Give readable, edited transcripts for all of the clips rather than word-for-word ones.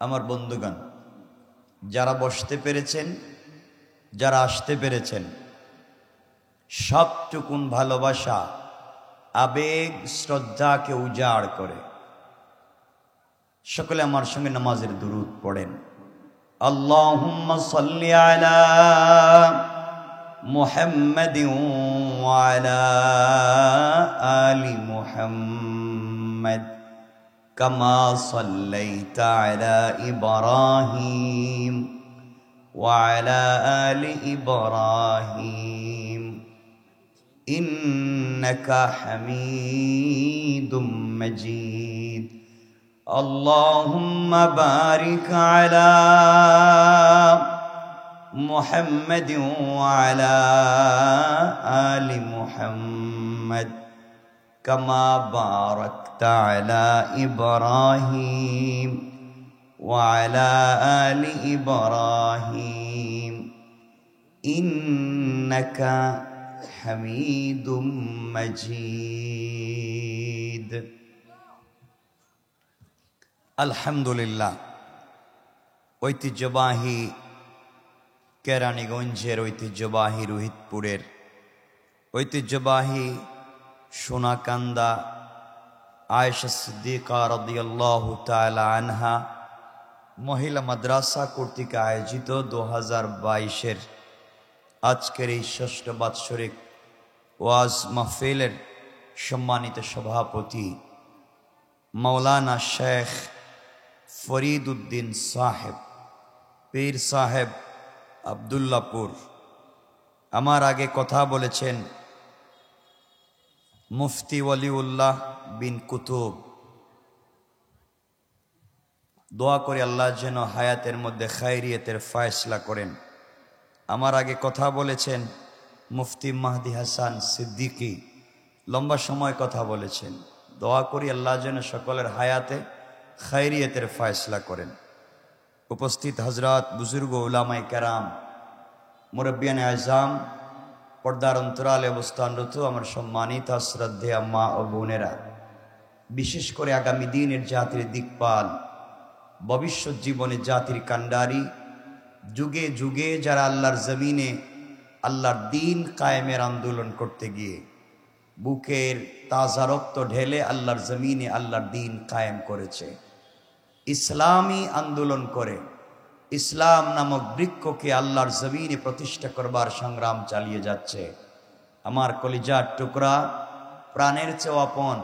আমার বন্ধুগণ, যারা বসতে পেরেছেন, যারা আসতে পেরেছেন, সবটুকুন ভালোবাসা আবেগ শ্রদ্ধাকে উজাড় করে সকলে আমার সঙ্গে নামাজের দুরূদ পড়েন। আল্লাহুম্মা সাল্লি আলা মুহাম্মাদিন ওয়া আলা আলি মুহাম্মাদ কামা সাল্লাইতা আলা ইব্রাহিম ওয়া আলা আলি ইব্রাহিম ইন্নাকা হামিদুম মাজিদ। اللهم بارك على محمد وعلى آل محمد كما باركت على إبراهيم وعلى آل إبراهيم إنك حميد مجيد। আলহামদুলিল্লাহ, ঐতিহ্যবাহী কেরানীগঞ্জের, ঐতিহ্যবাহী রোহিতপুরের, ঐতিহ্যবাহী সোনাকান্দা আয়েশা সিদ্দিকা রাদিয়াল্লাহু তাআলা আনহা মহিলা মাদ্রাসা কর্তৃক আয়োজিত 2022-এর আজকের এই ষষ্ঠ বাৎসরিক ওয়াজ মাহফিলের সম্মানিত সভাপতি মাওলানা শেখ ফরিদ উদ্দিন সাহেব, পীর সাহেব আবদুল্লাপুর, আমার আগে কথা বলেছেন মুফতি ওয়ালিউল্লাহ বিন কুতুব। দোয়া করে আল্লাহ যেন হায়াতের মধ্যে খায়রিয়তের ফয়সলা করেন। আমার আগে কথা বলেছেন মুফতি মাহদি হাসান সিদ্দিকী, লম্বা সময় কথা বলেছেন। দোয়া করি আল্লাহ যেন সকলের হায়াতে খায়রিয়তের ফয়সলা করেন। উপস্থিত হজরত, বুজুর্গ, উলামায়ে কেরাম, মুরব্বিয়ানে আযম, পর্দার অন্তরালে অবস্থানরত আমার সম্মানিত শ্রদ্ধেয় মা ও বোনেরা, বিশেষ করে আগামী দিনের জাতির দিকপাল, ভবিষ্যৎ জীবনে জাতির কান্ডারি, যুগে যুগে যারা আল্লাহর জমিনে আল্লাহর দ্বীন কায়েমের আন্দোলন করতে গিয়ে বুকের তাজা রক্ত ঢেলে আল্লাহর জমিনে আল্লাহর দ্বীন কায়েম করেছে, ইসলামী আন্দোলন করে ইসলাম নামক বৃক্ষকে আল্লাহর জমিনে প্রতিষ্ঠা করবার সংগ্রাম চালিয়ে যাচ্ছে আমার কলিজার টুকরা, প্রাণের চেয়ে আপন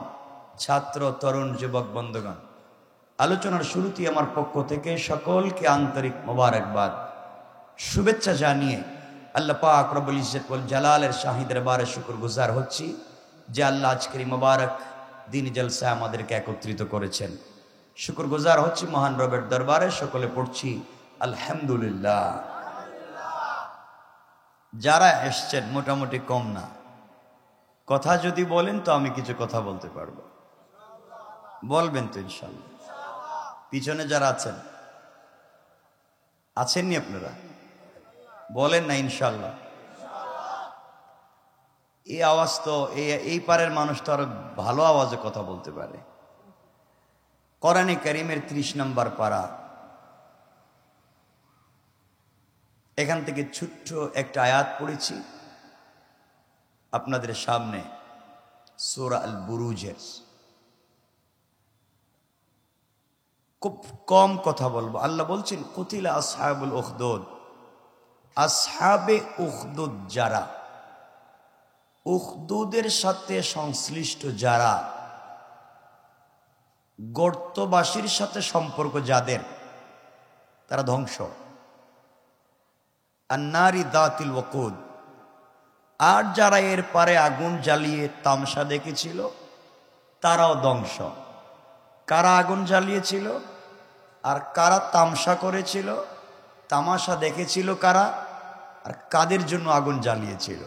ছাত্র, তরুণ, যুবক বন্ধুগণ, আলোচনার শুরুতেই আমার পক্ষ থেকে সকলকে আন্তরিক মোবারকবাদ, শুভেচ্ছা জানিয়ে আল্লাহ পাক রব্বুল ইজ্জত ওয়াল জালালের শাহী দরবারে শুকরগুজার হচ্ছি যে আল্লাহ আজকের এই মোবারক দিন জলসা আমাদেরকে একত্রিত করেছেন। শুকরগুজার হচ্ছি মহান রবের দরবারে, সকলে পড়ছি আলহামদুলিল্লাহ। যারা এসছেন মোটামুটি কম না, কথা যদি বলেন তো আমি কিছু কথা বলতে পারবো, বলবেন তো ইনশাল্লাহ? পিছনে যারা আছেন, আছেননি আপনারা? বলেন না ইনশাল্লাহ? এই আওয়াজ তো এই পারের মানুষ তো আরো ভালো আওয়াজে কথা বলতে পারে। কোরআনে কারীমের 30 নম্বর পারা, এখান থেকে ছোট্ট একটা আয়াত পড়েছি আপনাদের সামনে, সূরা আল বুরুজের। খুব কম কথা বলবো। আল্লাহ বলছেন কুতিলা আসহাবুল উখদুদ, আসহাবে উখদুদ যারা, উখদুদের সাথে সংশ্লিষ্ট যারা, গর্তবাসীর সাথে সম্পর্ক যাদের, তারা ধ্বংস। আন্নারি দাতিল ওয়াকুদ, আর যারা এর পারে আগুন জ্বালিয়ে তামসা দেখেছিল তারাও ধ্বংস। কারা আগুন জ্বালিয়েছিল আর কারা তামসা করেছিল, তামাশা দেখেছিল কারা, আর কাদের জন্য আগুন জ্বালিয়েছিল,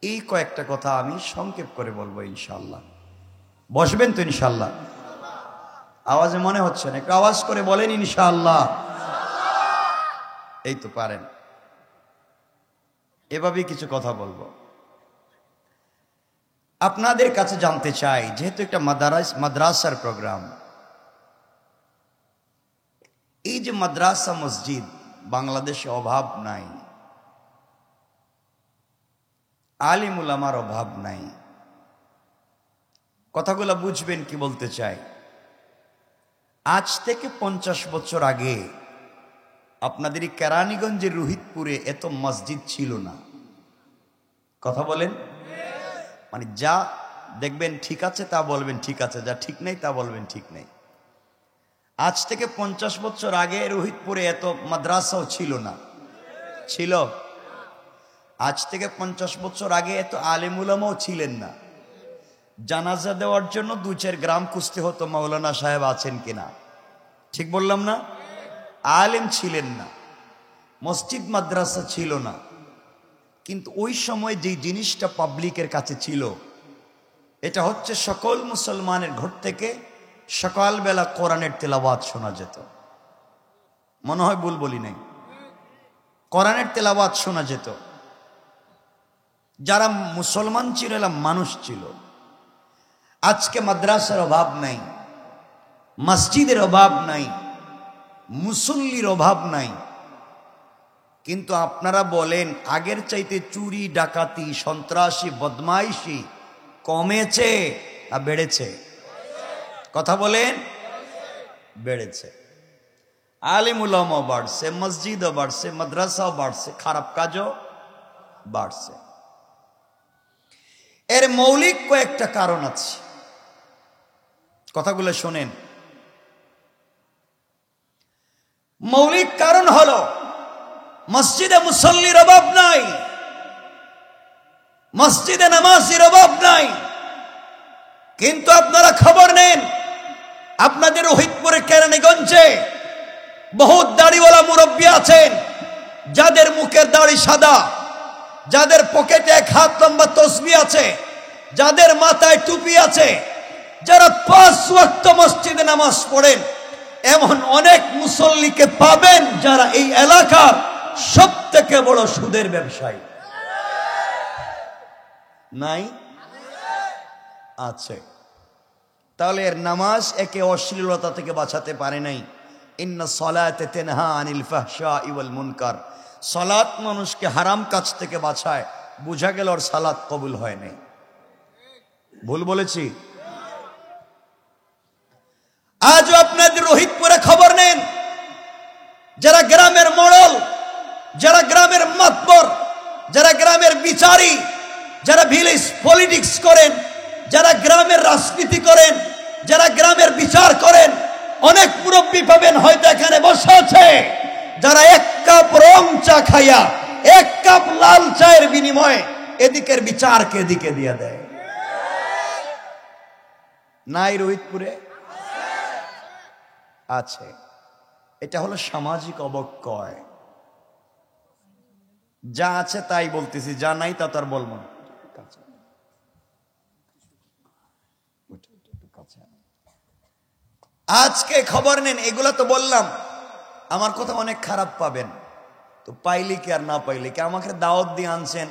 এই কয়েকটা কথা আমি সংক্ষেপ করে বলবো ইনশাল্লাহ। বসবেন তো ইনশাল্লাহ? আওয়াজে মনে হচ্ছে না, একটু আওয়াজ করে বলেন ইনশাআল্লাহ। এই তো পারেন। এভাবেই কিছু কথা বলবো। আপনাদের কাছে জানতে চাই, যেহেতু একটা মাদ্রাসার প্রোগ্রাম, এই যে মাদ্রাসা মসজিদ বাংলাদেশে অভাব নাই, আলিম উলামার অভাব নাই। কথাগুলো বুঝবেন কি বলতে চাই। আজ থেকে 50 বছর আগে আপনাদের এই কেরানীগঞ্জের রোহিতপুরে এত মসজিদ ছিল না। কথা বলেন, মানে যা দেখবেন ঠিক আছে তা বলবেন ঠিক আছে, যা ঠিক নেই তা বলবেন ঠিক নেই। আজ থেকে 50 বছর আগে রোহিতপুরে এত মাদ্রাসাও ছিল না, ছিল? আজ থেকে 50 বছর আগে এত আলেম উলামাও ছিলেন না। জানাজা দেওয়ার জন্য 2-4 গ্রাম খুঁজতে হতো মাওলানা সাহেব আছেন কিনা, ঠিক বললাম না? আলেম ছিলেন না, মসজিদ মাদ্রাসা ছিল না। কিন্তু ওই সময় যে জিনিসটা পাবলিকের কাছে ছিল, এটা হচ্ছে সকল মুসলমানের ঘর থেকে সকালবেলা কোরআনের তেলাওয়াত শোনা যেত। মনে হয় ভুল বলি নাই? কোরআনের তেলাওয়াত শোনা যেত। যারা মুসলমান ছিল এরা মানুষ ছিল। আজকে মাদ্রাসার অভাব নাই, মসজিদের অভাব নাই, মুসল্লির অভাব নাই, কিন্তু আপনারা বলেন আগের চাইতে চুরি ডাকাতি সন্ত্রাসী বদমাইশি কমেছে না বেড়েছে? কথা বলেন, বেড়েছে। আলিম উলামাও বাড়ছে, মসজিদও বাড়ছে, মাদ্রাসাও বাড়ছে, খারাপ কাজও বাড়ছে। এর মৌলিক কয়েকটা কারণ আছে, কথাগুলো শোনেন। মৌলিক কারণ হলো মসজিদে মুসল্লির অভাব নাই, মসজিদে নামাজির অভাব নাই। কিন্তু আপনারা খবর নেন, আপনাদের রোহিতপুরে কেরানীগঞ্জে বহুত দাড়িওয়ালা মুরব্বী আছেন, যাদের মুখের দাড়ি সাদা, যাদের পকেটে 1 হাত লম্বা তসবিহ আছে, যাদের মাথায় টুপি আছে, যারা 5 ওয়াক্ত মসজিদে নামাজ পড়েন। এমন অনেক মুসল্লিকে পাবেন যারা এই এলাকার সবথেকে বড় সুদের ব্যবসায়ী। নাই? আছে। তাহলে এর নামাজ একে অশ্লীলতা থেকে বাঁচাতে পারে নাই। ইন্না সলাতে তানহা আনিল ফাহশাই ওয়াল মুনকার, সালাত মানুষকে হারাম কাজ থেকে বাঁচায়। বুঝা গেল ওর সালাত কবুল হয় নাই। ভুল বলেছি? আজও আপনাদের রোহিতপুরে খবর নেন, যারা গ্রামের মোড়ল, যারা গ্রামের মাতবর, যারা গ্রামের বিচারী, যারা ভিলেজ পলিটিক্স করেন, যারা গ্রামের রাজনীতি করেন, যারা গ্রামের বিচার করেন, অনেক মুরব্বী পাবেন হয়তো এখানে বসে আছে, যারা 1 কাপ রং চা খাইয়া 1 কাপ লাল চায়ের বিনিময়ে এদিকের বিচারকে এদিকে দিয়ে দেয়। নাই রোহিতপুরে? আছে। এটা হলো সামাজিক অবক্ষয়। যা আছে তাই বলতেছি, যা নাই তা তার বলবো না। আজকে খবর নেন, এগুলা তো বললাম, আমার কথা অনেক খারাপ পাবেন, তো পাইলে কি আর না পাইলে কি? আমাকে দাওয়াত দিয়ে আনছেন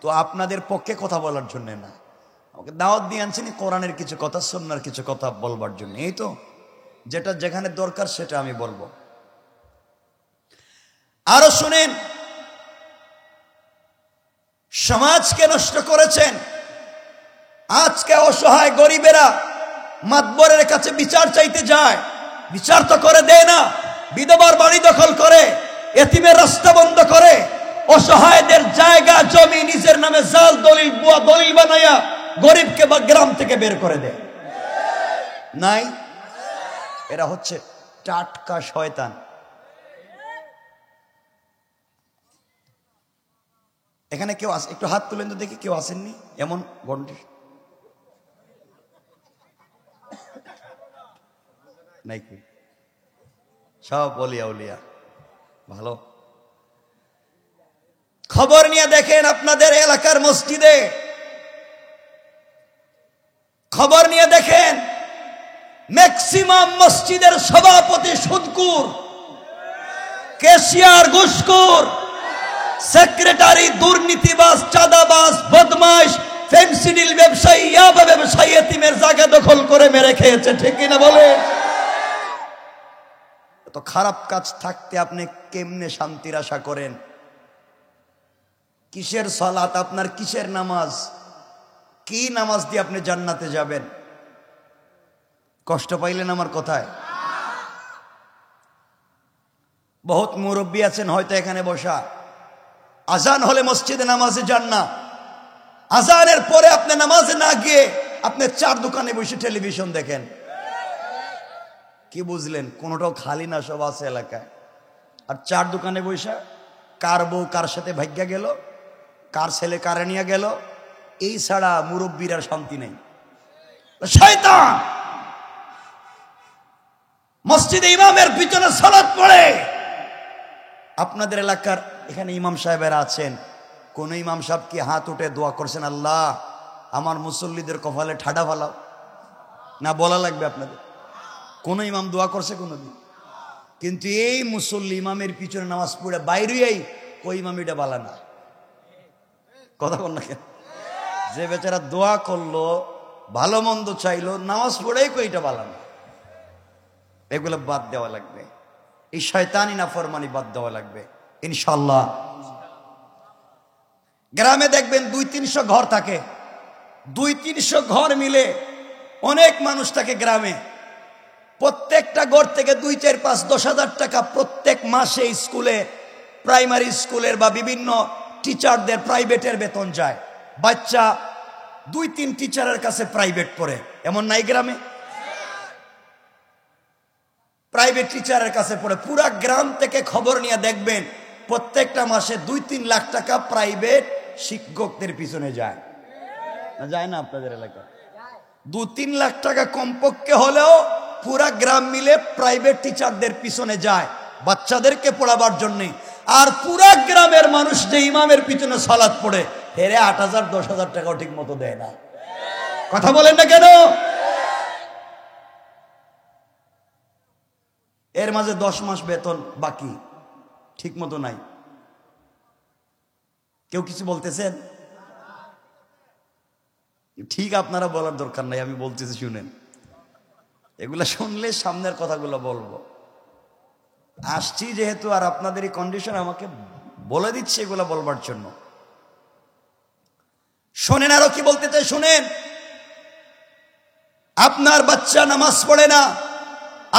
তো আপনাদের পক্ষে কথা বলার জন্য না, আমাকে দাওয়াত দিয়ে আনছেন কোরআনের কিছু কথা, সুন্নাহর কিছু কথা বলবার জন্য। এই তো যেটা যেখানে দরকার সেটা আমি বলবো। আরো শুনেন, সমাজকে নষ্ট করেছেন। আজকে অসহায় গরিবেরা মাতবরের কাছে বিচার চাইতে যায়, বিচার তো করে দেয় না। বিধবার বাড়ি দখল করে, এতিমের রাস্তা বন্ধ করে, অসহায়দের জায়গা জমি নিজের নামে জাল দলিল, বুয়া দলিল বানায়া গরিবকে বা গ্রাম থেকে বের করে দেয়। নাই? এরা হচ্ছে টাটকা শয়তান। এখানে কেউ আছে? একটু হাত তুলেন তো দেখি, কেউ আসেননি এমন গন্ডি নাকি? সব অলিয়া উলিয়া ভালো। খবর নিয়ে দেখেন আপনাদের এলাকার মসজিদে, খবর নিয়ে দেখেন ম্যাক্সিমাম মসজিদের সভাপতি সুদকুর, ক্যাশিয়ার ঘুষখোর, সেক্রেটারি দুর্নীতিবাজ, চাঁদাবাজ, বদমাশ, ফেন্সিডিল ব্যবসায়ী, ইয়াবা ব্যবসায়ী, এতিমের জায়গা দখল করে মেরে খেয়েছে। ঠিক কিনা বলে? এত খারাপ কাজ থাকতে আপনি কেমনে শান্তির আশা করেন? কিসের সালাত আপনার, কিসের নামাজ, কি নামাজ দিয়ে আপনি জান্নাতে যাবেন? কষ্ট পাইলেন আমার কথায়? বহুত মুরব্বী আছেন হয়তো এখানে বসা, আজান হলে মসজিদে নামাজে যান না, আজানের পরে আপনি নামাজে না গিয়ে আপনি চার দোকানে বসে টেলিভিশন দেখেন। কি বুঝলেন? কোনোটাও খালি না, সব আছে এলাকায়। আর চার দোকানে বসে কার বউ কার সাথে ভাগ্যা গেল, কার ছেলে কারে নিয়ে গেল, এই ছাড়া মুরব্বীর আর শান্তি নেই। শয়তান মসজিদে ইমামের পিছনে সালাত পড়ে। আপনাদের এলাকার এখানে ইমাম সাহেবেরা আছেন, কোন ইমাম সাহেব কি হাত উঠে দোয়া করছেন, আল্লাহ আমার মুসল্লিদের কপালে ঠাডা ফালাও? না বলা লাগবে আপনাদের? কোন ইমাম দোয়া করছে কোনদিন? কিন্তু এই মুসল্লি ইমামের পিছনে নামাজ পড়ে বাইরেই ওই ইমাম এটা বালা না। কথা বল না কেন? যে বেচারা দোয়া করলো, ভালো মন্দ চাইলো, নামাজ পড়েই কইটা বালা না। এগুলো বাদ দেওয়া লাগবে, এই শয়তানি নাফরমানি বাদ দেওয়া লাগবে ইনশাআল্লাহ। গ্রামে দেখবেন 200-300 ঘর থাকে, 200-300 ঘর মিলে অনেক মানুষ থাকে গ্রামে। প্রত্যেকটা ঘর থেকে 2-4-5-10,000 টাকা প্রত্যেক মাসে স্কুলে, প্রাইমারি স্কুলের বা বিভিন্ন টিচারদের প্রাইভেটের বেতন যায়। বাচ্চা 2-3 টিচারের কাছে প্রাইভেট পড়ে, এমন নাই গ্রামে? প্রাইভেট টিচারের কাছে পড়ে। পুরা গ্রাম থেকে খবর নিয়ে দেখবেন প্রত্যেকটা মাসে 2-3 লাখ টাকা প্রাইভেট শিক্ষকদের পিছনে যায় না? যায় না আপনাদের এলাকায়? 2-3 লাখ টাকা কমপক্ষে হলেও পুরা গ্রাম মিলে প্রাইভেট টিচারদের পিছনে যায় বাচ্চাদেরকে পড়াবার জন্য। আর পুরা গ্রামের মানুষ যে ইমামের পিছনে সালাত পড়ে, হেরে 8,000-10,000 টাকাও ঠিক মতো দেয় না। কথা বলেন না কেন? এর মাঝে 10 মাস বেতন বাকি, ঠিক মতো নাই। কেউ কিছু বলতেছেন? ঠিক আপনারা বলার দরকার নাই, আমি বলতেছি শুনেন। এগুলা শুনলে সামনের কথাগুলো বলবো। আসছি যেহেতু, আর আপনাদের এই কন্ডিশন আমাকে বলে দিচ্ছে এগুলা বলবার জন্য। শোনেন, আরো কি বলতে চাই শুনেন। আপনার বাচ্চা নামাজ পড়ে না,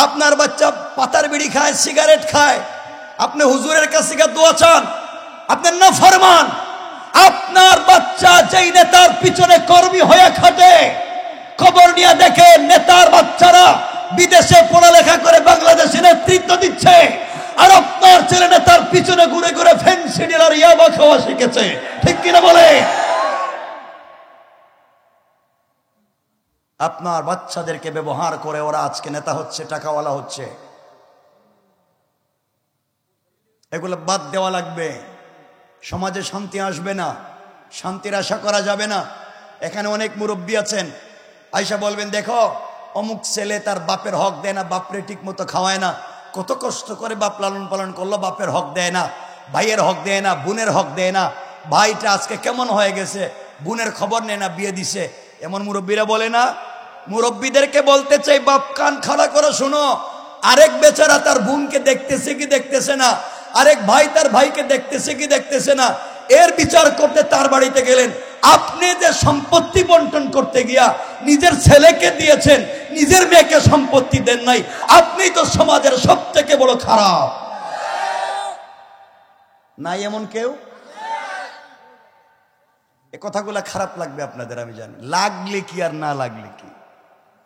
আপনার বাচ্চা পাতার বিড়ি খায়, সিগারেট খায়, আপনি হুজুরের কাছে গিয়ে দোয়া চান, আপনি নাফরমান। আপনার বাচ্চা যেই নেতার পিছনে কর্মী হয়ে খাটে, খবর নিয়ে দেখে নেতার বাচ্চারা বিদেশে পড়ালেখা করে বাংলাদেশে নেতৃত্ব দিচ্ছে, আর আপনার ছেলে নেতার পিছনে ঘুরে ঘুরে ফেন্সিডিল আর ইয়াবা খাওয়া শিখেছে। ঠিক কিনা বলে? আপনার বাচ্চাদেরকে ব্যবহার করে ওরা আজকে নেতা হচ্ছে, টাকাওয়ালা হচ্ছে। এগুলো বাদ দেওয়া লাগবে। সমাজে শান্তি আসবে না, শান্তির আশা করা যাবে না। এখানে অনেক মুরব্বী আছেন, আয়সা বলবেন দেখো অমুক ছেলে তার বাপের হক দেয় না, বাপরে ঠিক মতো খাওয়ায় না, কত কষ্ট করে বাপ লালন পালন করলো, বাপের হক দেয় না, ভাইয়ের হক দেয় না, বোনের হক দেয় না, ভাইটা আজকে কেমন হয়ে গেছে, বোনের খবর নেয় না, বিয়ে দিছে। এমন মুরব্বীরা বলে না? মুরব্বীদেরকে বলতে চাই, বাপ কান খাড়া করে শোনো। আরেক বেচারা তার বোনকে দেখতেছে কি দেখতেছে না, আরেক ভাই তার ভাইকে দেখতেছে কি দেখতেছে না, এর বিচার করতে তার বাড়িতে গেলেন। আপনি যে সম্পত্তি বন্টন করতে গিয়া নিজের ছেলেকে দিয়েছেন, নিজের মেয়েকে সম্পত্তি দেন নাই, আপনি তো সমাজের সব থেকে বড় খারাপ। নাই এমন কেউ? এ কথাগুলা খারাপ লাগবে আপনাদের, আমি জানি। লাগলে কি আর না লাগলে কি,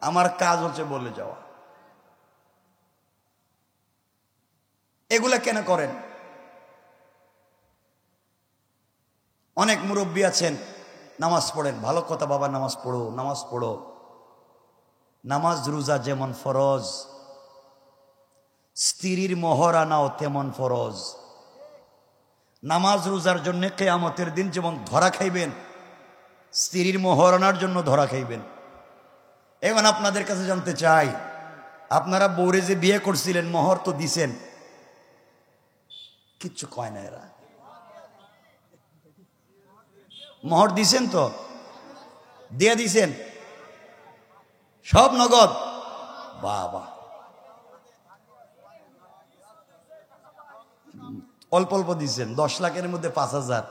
আমার কাজ হচ্ছে বলে যাওয়া। এগুলা কেন করেন? অনেক মুরব্বী আছেন নামাজ পড়েন, ভালো কথা বাবা, নামাজ পড়ো, নামাজ পড়ো। নামাজ রোজা যেমন ফরজ, স্ত্রীর মোহর আনাও তেমন ফরজ। নামাজ রোজার জন্য কিয়ামতের দিন যেমন ধরা খাইবেন, স্ত্রীর মোহর আনার জন্য ধরা খাইবেন। এখন আপনাদের কাছে জানতে চাই, আপনারা বউরে যে বিয়ে করছিলেন মোহর তো দিছেন? কিচ্ছু কয় না এরা। মোহর দিছেন তো? দিয়ে দিছেন সব নগদ? বাবা, অল্প অল্প দিচ্ছেন, 10 লাখের মধ্যে 5,000,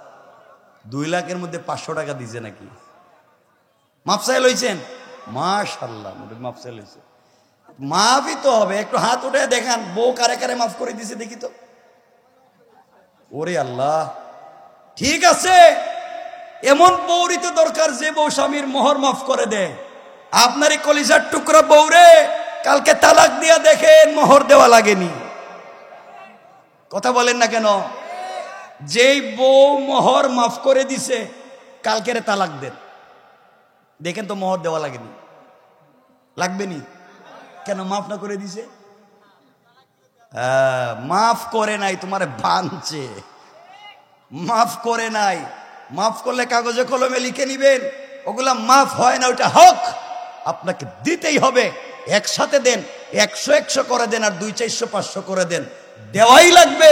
2 লাখের মধ্যে 500 টাকা দিছে নাকি? মাফসাইল হইছেন? মাশাআল্লাহ, মাফসাইল হইছে। মাফই তো হবে, একটু হাত উঠে দেখান বউ কারে কারে মাফ করে দিছে দেখি তো। ওরে আল্লাহ, ঠিক আছে, এমন বউরই তো দরকার যে বউ স্বামীর মোহর মাফ করে দেয়। আপনারই কলিজার টুকরা বউরে কালকে তালাক দিয়া দেখেন মোহর দেওয়া লাগেনি। কথা বলেন না কেন? যেই বউ মোহর মাফ করে দিছে কালকের তালাক দেন, দেখেন তো মোহর দেওয়া লাগেনি। লাগবে নি কেন? মাফ না করে দিছে। মাফ করে নাই, তোমারে ভাঙছে। মাফ করে নাই, মাফ করলে কাগজে কলমে লিখে নিবেন, ওগুলা মাফ হয় না, ওটা হক, আপনাকে দিতেই হবে। একসাথে দেন, 100 করে দেন, আর 200, 400, 500 করে দেন, দেওয়াই লাগবে।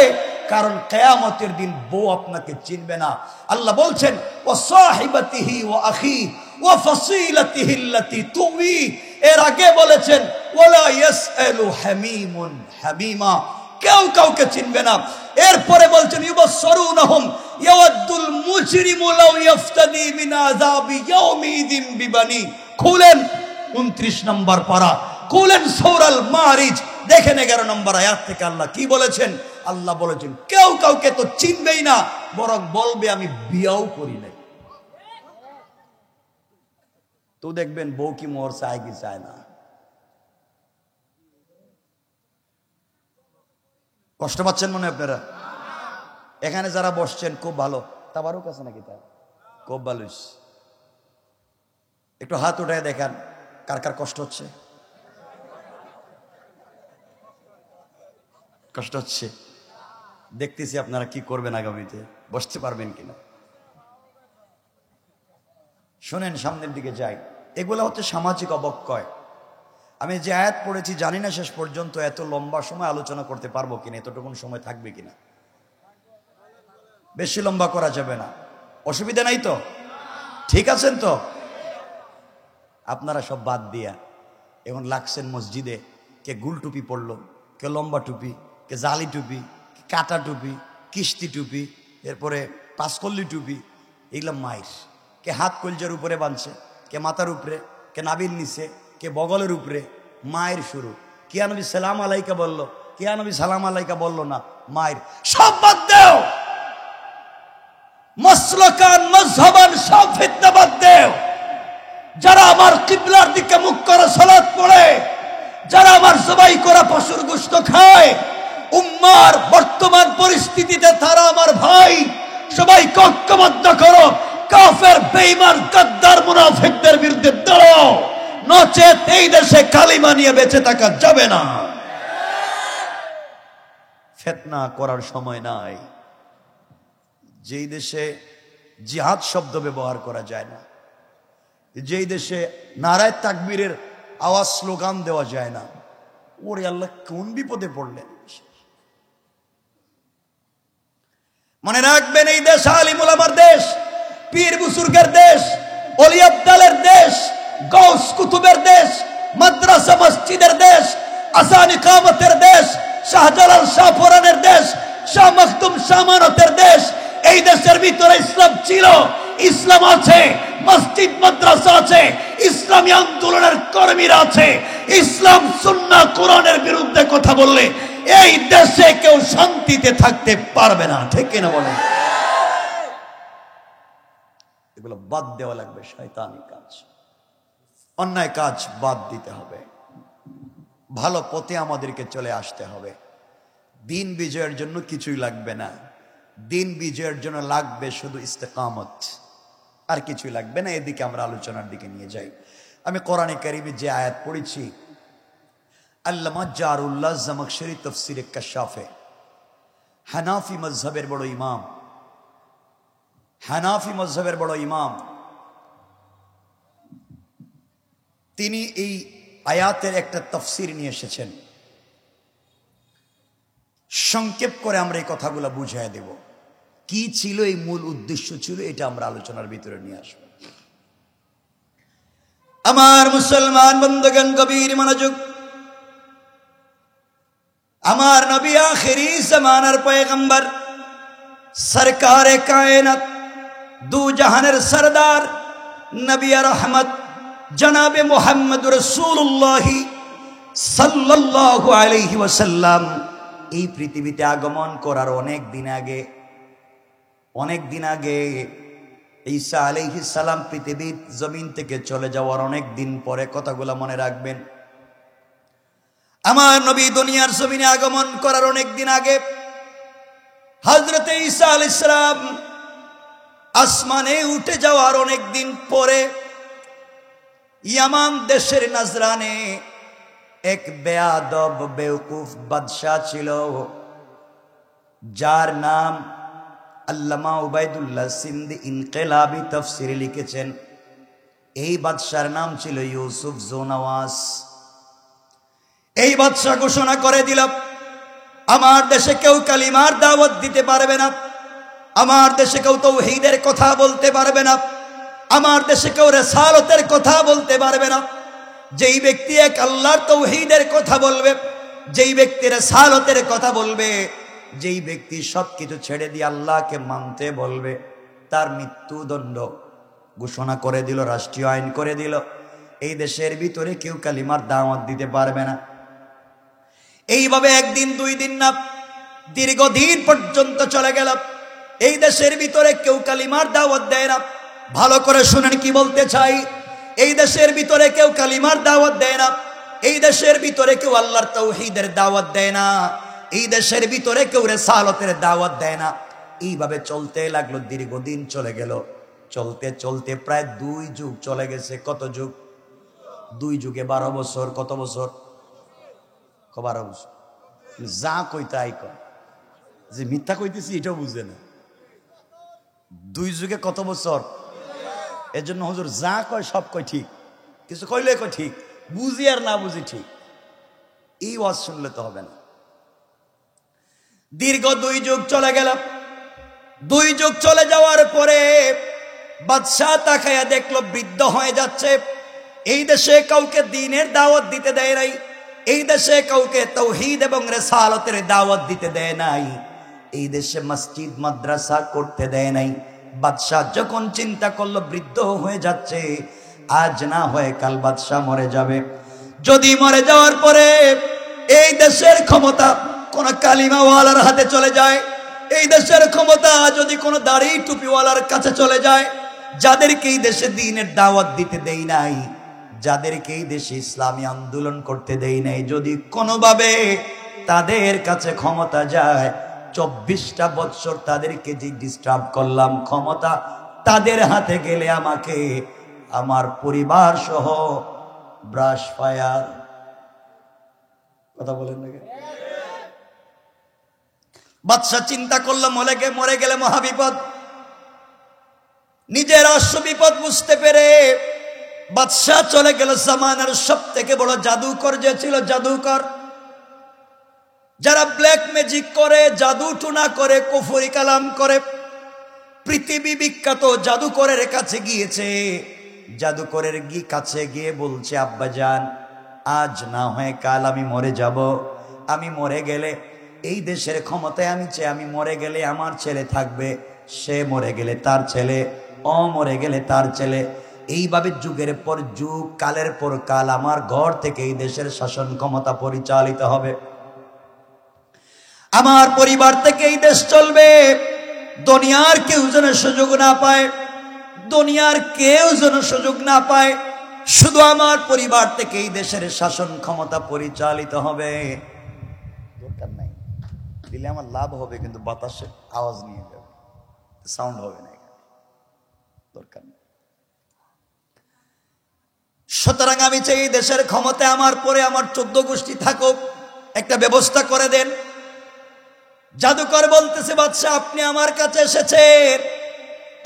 কারণ কিয়ামতের দিন বউ আপনাকে চিনবে না। আল্লাহ বলছেন ওয়া সাহিবাতিহি ওয়া আখি ওয়া ফাসিলাতিহি আল্লাতী তুবি। এর আগে বলেছেন ওয়ালা ইয়াসআলু হামিমুন হামিমা, কেউ কাউকে চিনবে না। এরপরে বলছেন ইউবাসসিরুনহুম ইয়াওয়াদুল মুজরিমু লাউ ইফতাদি মিন আযাবি ইয়াউমিদিন বিবানি। খুলেন 29 নম্বর পারা, খুলেন সূরাল মারিজ, দেখেন 11 নম্বর আয়াত থেকে আল্লাহ কি বলেছেন। আল্লাহ বলেছেন কেউ কাউকে তো চিনবেই না, বরং বলবে আমি বিয়াও করি নাই। তো দেখবেন বউ কি মোহর চায় কি চায় না। কষ্ট পাচ্ছেন মনে আপনারা? এখানে যারা বসছেন খুব ভালো, তাবারুক আছে নাকি? তা খুব ভালো। একটু হাত উঠায় দেখান কার কার কষ্ট হচ্ছে। কষ্ট হচ্ছে, দেখতেছি আপনারা কি করবেন আগামীতে, বসতে পারবেন কিনা। শোনেন, সামনের দিকে যাই। এগুলো হচ্ছে সামাজিক অবক্ষয়। আমি যে আয়াত পড়েছি জানি না শেষ পর্যন্ত এত লম্বা সময় আলোচনা করতে পারবো কিনা, এতটুকুন সময় থাকবে কিনা। বেশি লম্বা করা যাবে না, অসুবিধা নাই তো? ঠিক আছেন তো? আপনারা সব বাদ দিয়া এখন লাগছেন মসজিদে, কে গুল টুপি পড়লো, কে লম্বা টুপি, কে জালি টুপি, কে কাটা টুপি, কিস্তি টুপি, এরপরে পাঁচকল্লি টুপি, এগুলো মাইর। কে হাত কলজার উপরে বাঁধছে, কে মাথার উপরে, কে নাবির নিচে, কে বগলের উপরে, মায়ের শুরু। কিয়া নবী সালাম আলাইকা বললো, কিয়া নবী সালাম আলাইকা বললো না, মায়ের। সব বাদ দেও, মাসলাকান মাযহাবান সব ফিতনা বাদ দেও। যারা আমার কিবলার দিকে মুখ করে সালাত পড়ে, যারা আমার জবাই করা পশুর গোশত খায়, উম্মার বর্তমান পরিস্থিতিতে তারা আমার ভাই। সবাইকে ঐক্যবদ্ধ করো, কাফের বেঈমান গাদ্দার মুনাফিকদের বিরুদ্ধে দাঁড়াও, নচেত এই দেশে কালিমা নিয়ে বেঁচে থাকা যাবে না। ফিতনা করার সময় নাই। যেই দেশে জিহাদ শব্দ ব্যবহার করা যায় না, যেই দেশে নারায়ে তাকবীরের আওয়াজ স্লোগান দেওয়া যায় না, ওরে আল্লাহ কোন বিপদে পড়লেন। মনে রাখবেন এই দেশ আলিম উলামার দেশ, পীর বুজুর্গের দেশ, ওলি আব্দালের দেশ, গাউস কুতুবের দেশ, মাদ্রাসা মসজিদের দেশ, আযান ইকামতের দেশ, শাহজালাল শাহপুরানের দেশ, শাহ মখদুম শাহ আমানতের দেশ। এই দেশের ভিতরে ইসলাম ছিল, ইসলাম আছে, মসজিদ মাদ্রাসা আছে, ইসলামী আন্দোলনের কর্মীরা আছে। ইসলাম সুন্নাহ কোরআনের বিরুদ্ধে কথা বললে এই দেশে কেউ শান্তিতে থাকতে পারবে না, ঠিক কিনা বলেন? এগুলো বাদ দেওয়া লাগবে, শয়তানি কাজ, অন্যায় কাজ বাদ দিতে হবে, ভালো পথে আমাদেরকে চলে আসতে হবে। দিন বিজয়ের জন্য কিছুই লাগবে না, দিন বিজয়ের জন্য লাগবে শুধু ইস্তেকামত, আর কিছুই লাগবে না। এদিকে আমরা আলোচনার দিকে নিয়ে যাই। আমি কোরআনে কারিমে যে আয়াত পড়েছি, আল্লামা জারুল্লাহ জামাখশরি তাফসীরে কাশাফে, হানাফি মাযহাবের বড় ইমাম, হানাফি মাযহাবের বড় ইমাম, তিনি এই আয়াতের একটা তাফসীর নিয়ে এসেছেন। সংক্ষেপ করে আমরা এই কথাগুলো বুঝিয়ে দেব, কি ছিল এই মূল উদ্দেশ্য ছিল, এটা আমরা আলোচনার ভিতরে নিয়ে আসব। আমার মুসলমান বন্ধুগণ, গভীর মনোযোগ। আমার নবী আখিরি জামানার পয়গম্বর সরকারে কায়নাত, দু জাহানের সরদার, নবী রহমত জনাবে মুহাম্মদ রাসূলুল্লাহ সাল্লাল্লাহু আলাইহি ওয়াসাল্লাম এই পৃথিবীতে আগমন করার অনেক দিন আগে ঈসা আলাইহিস সালাম পৃথিবীর জমিন থেকে চলে যাওয়ার অনেক দিন পরে, কথাগুলো মনে রাখবেন। আমার নবী দুনিয়ার জমিনে আগমন করার অনেক দিন আগে হযরত ঈসা আলাইহিস সালাম আসমানে উঠে যাওয়ার অনেক দিন পরে ইয়ামান দেশের নাজরানে এক বেয়াদব বেওকুফ বাদশাহ ছিল, যার নাম আল্লামা উবাইদুল্লাহ সিন্ধি ইনকিলাবি তাফসিরে লিখেছেন। এই বাদশার নাম ছিল ইউসুফ জোনাওয়াস। এই বাদশা ঘোষণা করে দিল, আমার দেশে কেউ কালিমার দাওয়াত দিতে পারবে না, আমার দেশে কেউ তাওহীদের কথা বলতে পারবে না, আমার দেশে কেউ রিসালাতের কথা বলতে পারবে না। যেই ব্যক্তি এক আল্লাহর তাওহীদের কথা বলবে, যেই ব্যক্তি রিসালাতের কথা বলবে, যেই ব্যক্তি সবকিছু ছেড়ে দিয়ে আল্লাহকে মানতে বলবে, তার মৃত্যুদণ্ড ঘোষণা করে দিল, রাষ্ট্রীয় আইন করে দিল। এই দেশের ভিতরে কেউ কালিমার দাওয়াত দিতে পারবে না। এইভাবে একদিন দুই দিন না, দীর্ঘদিন পর্যন্ত চলে গেল। এই দেশের ভিতরে কেউ কালিমার দাওয়াত দেয় না। ভালো করে শুনেন কি বলতে চাই। এই দেশের ভিতরে কেউ কালিমার দাওয়াত দেয় না। এই দেশের ভিতরে কেউ আল্লাহর তাওহীদের দাওয়াত দেয় না। এই দেশের ভিতরে কেউ রিসালাতের দাওয়াত দেয় না। এইভাবে চলতে লাগলো, দীর্ঘদিন চলে গেল। চলতে চলতে প্রায় 2 যুগ চলে গেছে। কত যুগ? 2 যুগে 12 বছর। কত বছর? 12 বছর। যা কইতে আই কয়, যে মিথ্যা কইতেছি এটাও বুঝে না। 2 যুগে কত বছর? এজন্য হুজুর যা কয় সব কয় ঠিক, কিছু কইলে কয় ঠিক, বুঝি আর না বুঝি ঠিক। এই ওয়াজ শুনলে তো হবে না। দীর্ঘ 2 যুগ চলে গেল। 2 যুগ চলে যাওয়ার পরে বাদশাহ তাকায়া দেখলো বৃদ্ধ হয়ে যাচ্ছে। এই দেশে কাউকে দ্বীনের দাওয়াত দিতে দেয় নাই। এই দেশে কাউকে তাওহীদ এবং রিসালাতের দাওয়াত দিতে দেয় নাই। এই দেশে মসজিদ মাদ্রাসা করতে দেয় নাই। বাদশাহ যখন চিন্তা করলো বৃদ্ধ হয়ে যাচ্ছে, আজ না হয় কাল বাদশাহ মরে যাবে। যদি মরে যাওয়ার পরে এই দেশের ক্ষমতা কোন কালিমাওয়ালার হাতে চলে যায়, এই দেশের ক্ষমতা যদি কোনো দাড়ি টুপিওয়ালার কাছে চলে যায়, যাদেরকে এই দেশে দ্বীনের দাওয়াত দিতে দেই নাই, যাদেরকে এই দেশে ইসলামী আন্দোলন করতে দেই নাই, যদি কোনোভাবে তাদের কাছে ক্ষমতা যায়, 24টা বছর তাদেরকে যে ডিস্টার্ব করলাম, ক্ষমতা তাদের হাতে গেলে আমাকে আমার পরিবার সহ ব্রাশ ফায়ার। কথা বলেন না? বাদশা চিন্তা করলো মরে গেলে মহাবিপদ। নিজের অশ্ব বিপদ বুঝতে পেরে বাদশা চলে গেল জামানার সব থেকে বড় জাদুকর যে ছিল, জাদুকর যারা ব্ল্যাক ম্যাজিক করে, জাদু টুনা করে, কুফরি কালাম করে, পৃথিবী বিখ্যাত জাদুকরের কাছে গিয়েছে। জাদুকরের কাছে গিয়ে বলছে, আব্বাজান আজ না হয় কাল আমি মরে যাব। আমি মরে গেলে এই দেশের ক্ষমতায় আমি চাই, আমি মরে গেলে আমার ছেলে থাকবে, সে মরে গেলে তার ছেলে, ও মরে গেলে তার ছেলে। এইভাবে যুগের পর যুগ, কালের পর কাল আমার ঘর থেকে এই দেশের শাসন ক্ষমতা পরিচালিত হবে, আমার পরিবার থেকে এই দেশ চলবে। দুনিয়ার কেউ যেন সুযোগ না পায়, দুনিয়ার কেউ যেন সুযোগ না পায়, শুধু আমার পরিবার থেকে এই দেশের শাসন ক্ষমতা পরিচালিত হবে। দরকার নাই দিলে আমার লাভ হবে, কিন্তু বাতাসে আওয়াজ নিয়ে যাবে, সাউন্ড হবে না, দরকার নেই। সুতরাং আমি চাই এই দেশের ক্ষমতায় আমার পরে আমার 14 গোষ্ঠী থাকুক, একটা ব্যবস্থা করে দেন। জাদুকর বলতেছে, বাদশা আপনি আমার কাছে এসেছেন,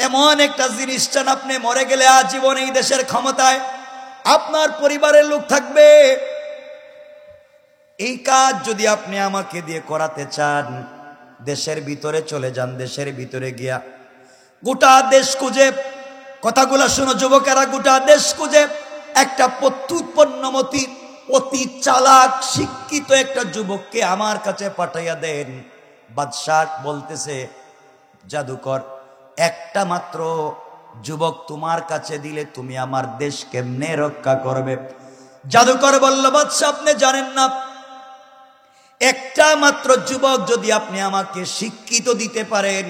এমন একটা জিনিস চান, আপনি মরে গেলে আজীবন এই দেশের ক্ষমতায় আপনার পরিবারের লোক থাকবে। এই কাজ যদি আপনি আমাকে দিয়ে করাতে চান, দেশের ভিতরে চলে যান। দেশের ভিতরে গিয়া গোটা দেশ খুঁজে, কথাগুলো শুনো যুবকেরা, গোটা দেশ খুঁজে একটা প্রত্যুৎপন্নমতি, অতি চালাক শিক্ষিত একটা যুবককে আমার কাছে পাঠাইয়া দেন। বাদশাহ বলতেছে, জাদুকর, একটা মাত্র যুবক তোমার কাছে দিলে তুমি আমার দেশ কেমনে রক্ষা করবে? জাদুকর বলল, বাদশা আপনি জানেন না, একটা মাত্র যুবক যদি আপনি আমাকে শিক্ষিত দিতে পারেন,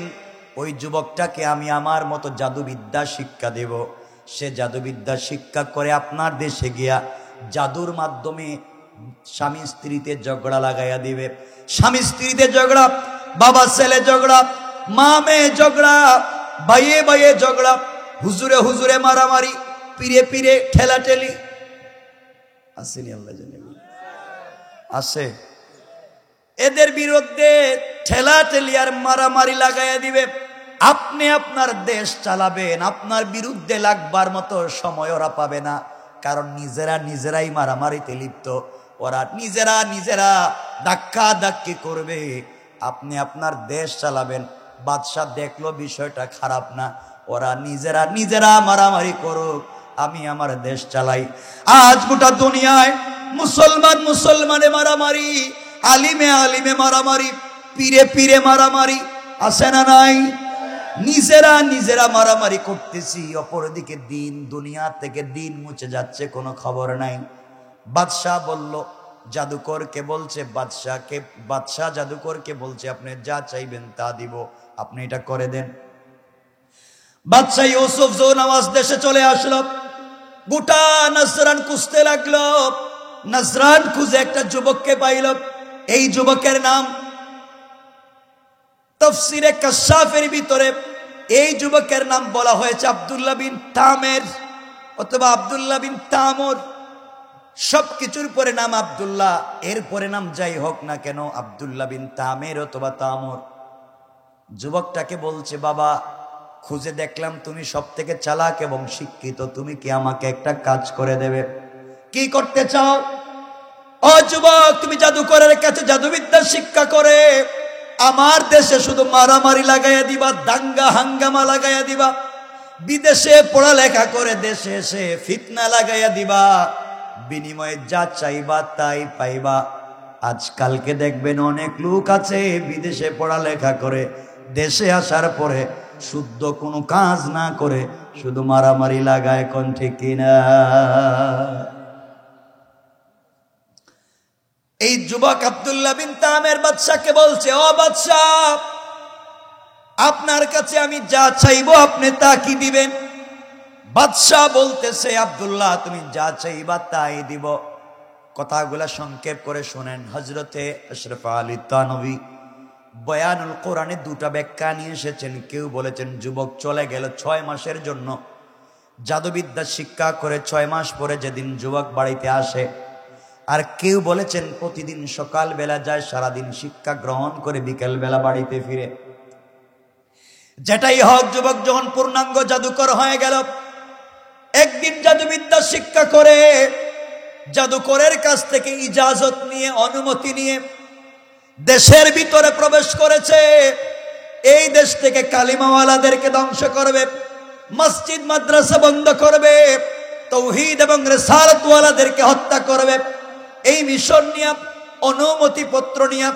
ওই যুবকটাকে আমি আমার মতো জাদুবিদ্যা শিক্ষা দেব। সে জাদুবিদ্যা শিক্ষা করে আপনার দেশে গিয়া জাদুর মাধ্যমে স্বামী স্ত্রীতে ঝগড়া লাগাইয়া দিবে। স্বামী স্ত্রীতে ঝগড়া, বাবা ছেলে ঝগড়া, মা মেয়ে ঝগড়া, ভাইয়ে ভাইয়ে ঝগড়া, হুজুরে হুজুরে মারামারি, পীরে পীরে ঠেলাঠেলি। আসেনি? আল্লাহ জানে আছে। এদের বিরুদ্ধে ঠেলাঠেলি আর মারামারি লাগাইয়া দিবে। আপনি আপনার দেশ চালাবেন, আপনার বিরুদ্ধে লাগবার মতো সময় ওরা পাবে না, কারণ নিজেরাই মারামারিতে লিপ্ত। ওরা নিজেরা ধাক্কা ধাক্কি করবে, আপনি আপনার দেশ চালাবেন। বাদশা দেখলো বিষয়টা খারাপ না, ওরা নিজেরা মারামারি করুক, আমি আমার দেশ চালাই। আজ গোটা দুনিয়ায় মুসলমানে মারামারি, আলিমে মারামারি, পীরে পীরে মারামারি, আছে না নাই? নিজেরা মারামারি করতেছি, অপরদিকে দুনিয়া থেকে দিন মুছে যাচ্ছে, কোনো খবর নাই। বাদশাহ বলল, জাদুকরকে বলছে, বাদশাহ জাদুকরকে বলছে, আপনি যা চাইবেন তা দিব, আপনি এটা করে দেন। বাদশাহ ইউসুফ জৌনওয়াজ দেশে চলে আসলো, গোটা নজরান খুঁজতে লাগলো। নজরান খুঁজে একটা যুবককে পাইল। এই যুবকের নাম তাফসীরে কাশাফের ভিতরে এই যুবকের নাম বলা হয়েছে আব্দুল্লাহ বিন তামের অথবা আব্দুল্লাহ বিন তামর। সবকিছুর পরে নাম আব্দুল্লাহ, এর পরে নাম যাই হোক না কেন, আব্দুল্লাহ বিন তামের অথবা তামর। যুবকটাকে বলছে, বাবা খুঁজে দেখলাম তুমি সব থেকে চালাক এবং শিক্ষিত, তুমি কি আমাকে একটা কাজ করে দেবে? কি করতে চাও? ও যুবক, তুমি জাদুকরের কাছে জাদুবিদ্যা শিক্ষা করে আমার দেশে শুধু মারামারি লাগাইয়া দিবা, দাঙ্গা হাঙ্গামা লাগাইয়া দিবা, বিদেশে পড়ালেখা করে দেশে এসে ফিতনা লাগাইয়া দিবা, বিনিময়ে যা চাইবা তাই পাইবা। আজকালকে দেখবেন অনেক লোক আছে বিদেশে পড়ালেখা করে দেশে আসার পরে শুদ্ধ কোনো কাজ না করে শুধু মারামারি লাগায়। কোন ঠিক কিনা? এই যুবক আব্দুল্লাহ বিন তামের বাদশাকে বলছে, ও বাদশাহ, আপনার কাছে আমি যা চাইবো আপনি তা কি দিবেন? বাদশাহ বলতেছে, আব্দুল্লাহ তুমি যা চাইবা তাই দিব। কথাগুলা সংক্ষেপ করে শোনেন। হযরতে আশরাফ আলী থানভী বয়ানুল কোরআনে দুটা ব্যাখ্যা নিয়ে এসেছেন। কেউ বলেছেন যুবক চলে গেল 6 মাসের জন্য জাদুবিদ্যা শিক্ষা করে, 6 মাস পরে যেদিন যুবক বাড়িতে আসে। আর কেউ বলেছেন প্রতিদিন সকাল বেলা যায়, সারাদিন শিক্ষা গ্রহণ করে বিকেল বেলা বাড়িতে ফিরে। যেটাই হোক, যুবক যখন পূর্ণাঙ্গ জাদুকর হয়ে গেল, একদিন জাদুবিদ্যা শিক্ষা করে জাদুকরের কাছ থেকে ইজাজত নিয়ে, অনুমতি নিয়ে দেশের ভিতরে প্রবেশ করেছে। এই দেশ থেকে কালিমাওয়ালাদেরকে ধ্বংস করবে, মসজিদ মাদ্রাসা বন্ধ করবে, তাওহীদ এবং রিসালাতওয়ালাদেরকে হত্যা করবে। এই মিশন নিয়ে, অনুমতি পত্র নিয়ে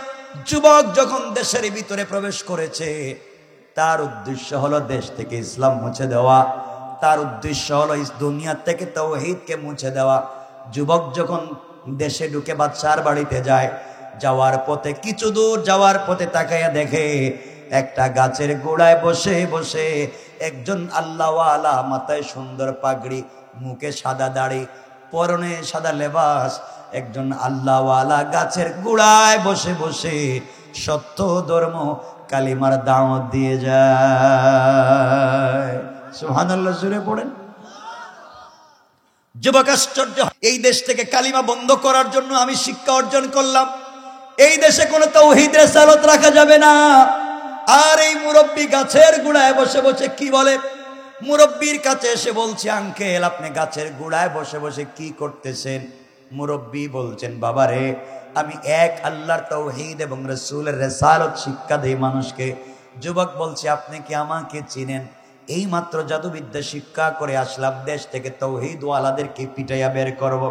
যুবক যখন দেশের ভিতরে প্রবেশ করেছে, তার উদ্দেশ্য হলো দেশ থেকে ইসলাম মুছে দেওয়া, তার উদ্দেশ্য হলো দুনিয়া থেকে তাওহীদকে মুছে দেওয়া। যুবক যখন দেশে ঢুকে বাদশার বাড়িতে যায়, যাওয়ার পথে কিছু দূর যাওয়ার পথে তাকাইয়া দেখে একটা গাছের গোড়ায় বসে বসে একজন আল্লাহওয়ালা, মাথায় সুন্দর পাগড়ি, মুখে সাদা দাড়ি, পরনে সাদা লেবাস, একজন আল্লাহওয়ালা গাছের গোড়ায় বসে বসে সত্য ধর্ম কালিমার দাওয়াত দিয়ে যায়। সুবহানাল্লাহ, জোরে পড়েন। যুবক আশ্চর্য, এই দেশ থেকে কালিমা বন্ধ করার জন্য আমি শিক্ষা অর্জন করলাম, এই দেশে কোনো তাওহীদ রিসালাত রাখা যাবে না। আর এই মুরব্বী গাছের গোড়ায় বসে বসে কি বলে? মুরব্বীর কাছে এসে বলছে, আঙ্কেল আপনি গাছের গোড়ায় বসে বসে কি করতেছেন? মুরব্বী বলছেন, বাবারে আমি এক আল্লাহর তাওহীদ এবং রাসূলের রিসালাত শিক্ষা দেই মানুষকে। যুবক বলছে, আপনি কি আমাকে চিনেন? এই মাত্র জাদুবিদ্যা শিক্ষা করে আসলাম, দেশ থেকে তাওহীদ ওয়ালাদেরকে পিটাইয়া বের করব,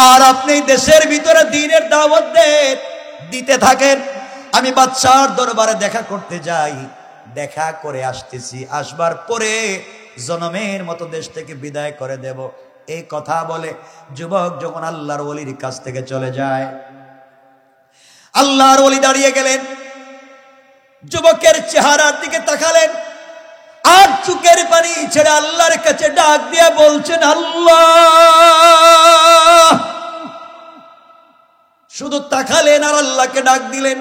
আর আপনি দেশের ভিতরে দ্বীনের দাওয়াত দিতে থাকেন। আমি বাদশার দরবারে দেখা করতে যাই, দেখা করে আসতেছি, আসবার পরে জনমের মতো দেশ থেকে বিদায় করে দেব। এই কথা বলে যুবক যখন আল্লাহর ওলির কাছ থেকে চলে যায়, আল্লাহর ওলি দাঁড়িয়ে গেলেন, যুবকের চেহারার দিকে তাকালেন, আর চোখের পানি ছেড়ে আল্লাহর কাছে ডাক দিয়ে বলছেন, আল্লাহ। শুধু তাকালেন আর আল্লাহকে ডাক দিলেন।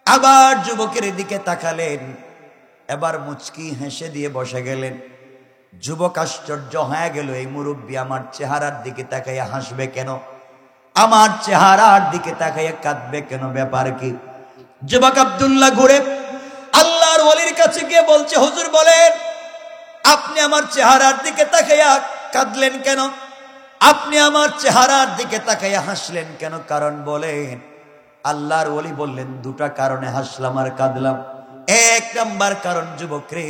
আবার যুবকের দিকে তাকালেন, এবার মুচকি হেসে দিয়ে বসে গেলেন। যুবক আশ্চর্য হয়ে গেল, এই মুরব্বী আমার চেহারার দিকে তাকাইয়া হাসবে কেন, আমার চেহারার দিকে তাকাইয়া কাঁদবে কেন, ব্যাপার কি? যুবক আব্দুল্লাহ ঘুরে আল্লাহর ওলির কাছে গিয়ে বলছে, হুজুর বলেন, আপনি আমার চেহারার দিকে তাকাইয়া কাঁদলেন কেন, আপনি আমার চেহারার দিকে তাকাইয়া হাসলেন কেন, কারণ বলেন। আল্লাহর ওলি বললেন, দুটা কারণে হাসলাম আর কাঁদলাম। এক নাম্বার কারণ, যুবক রে,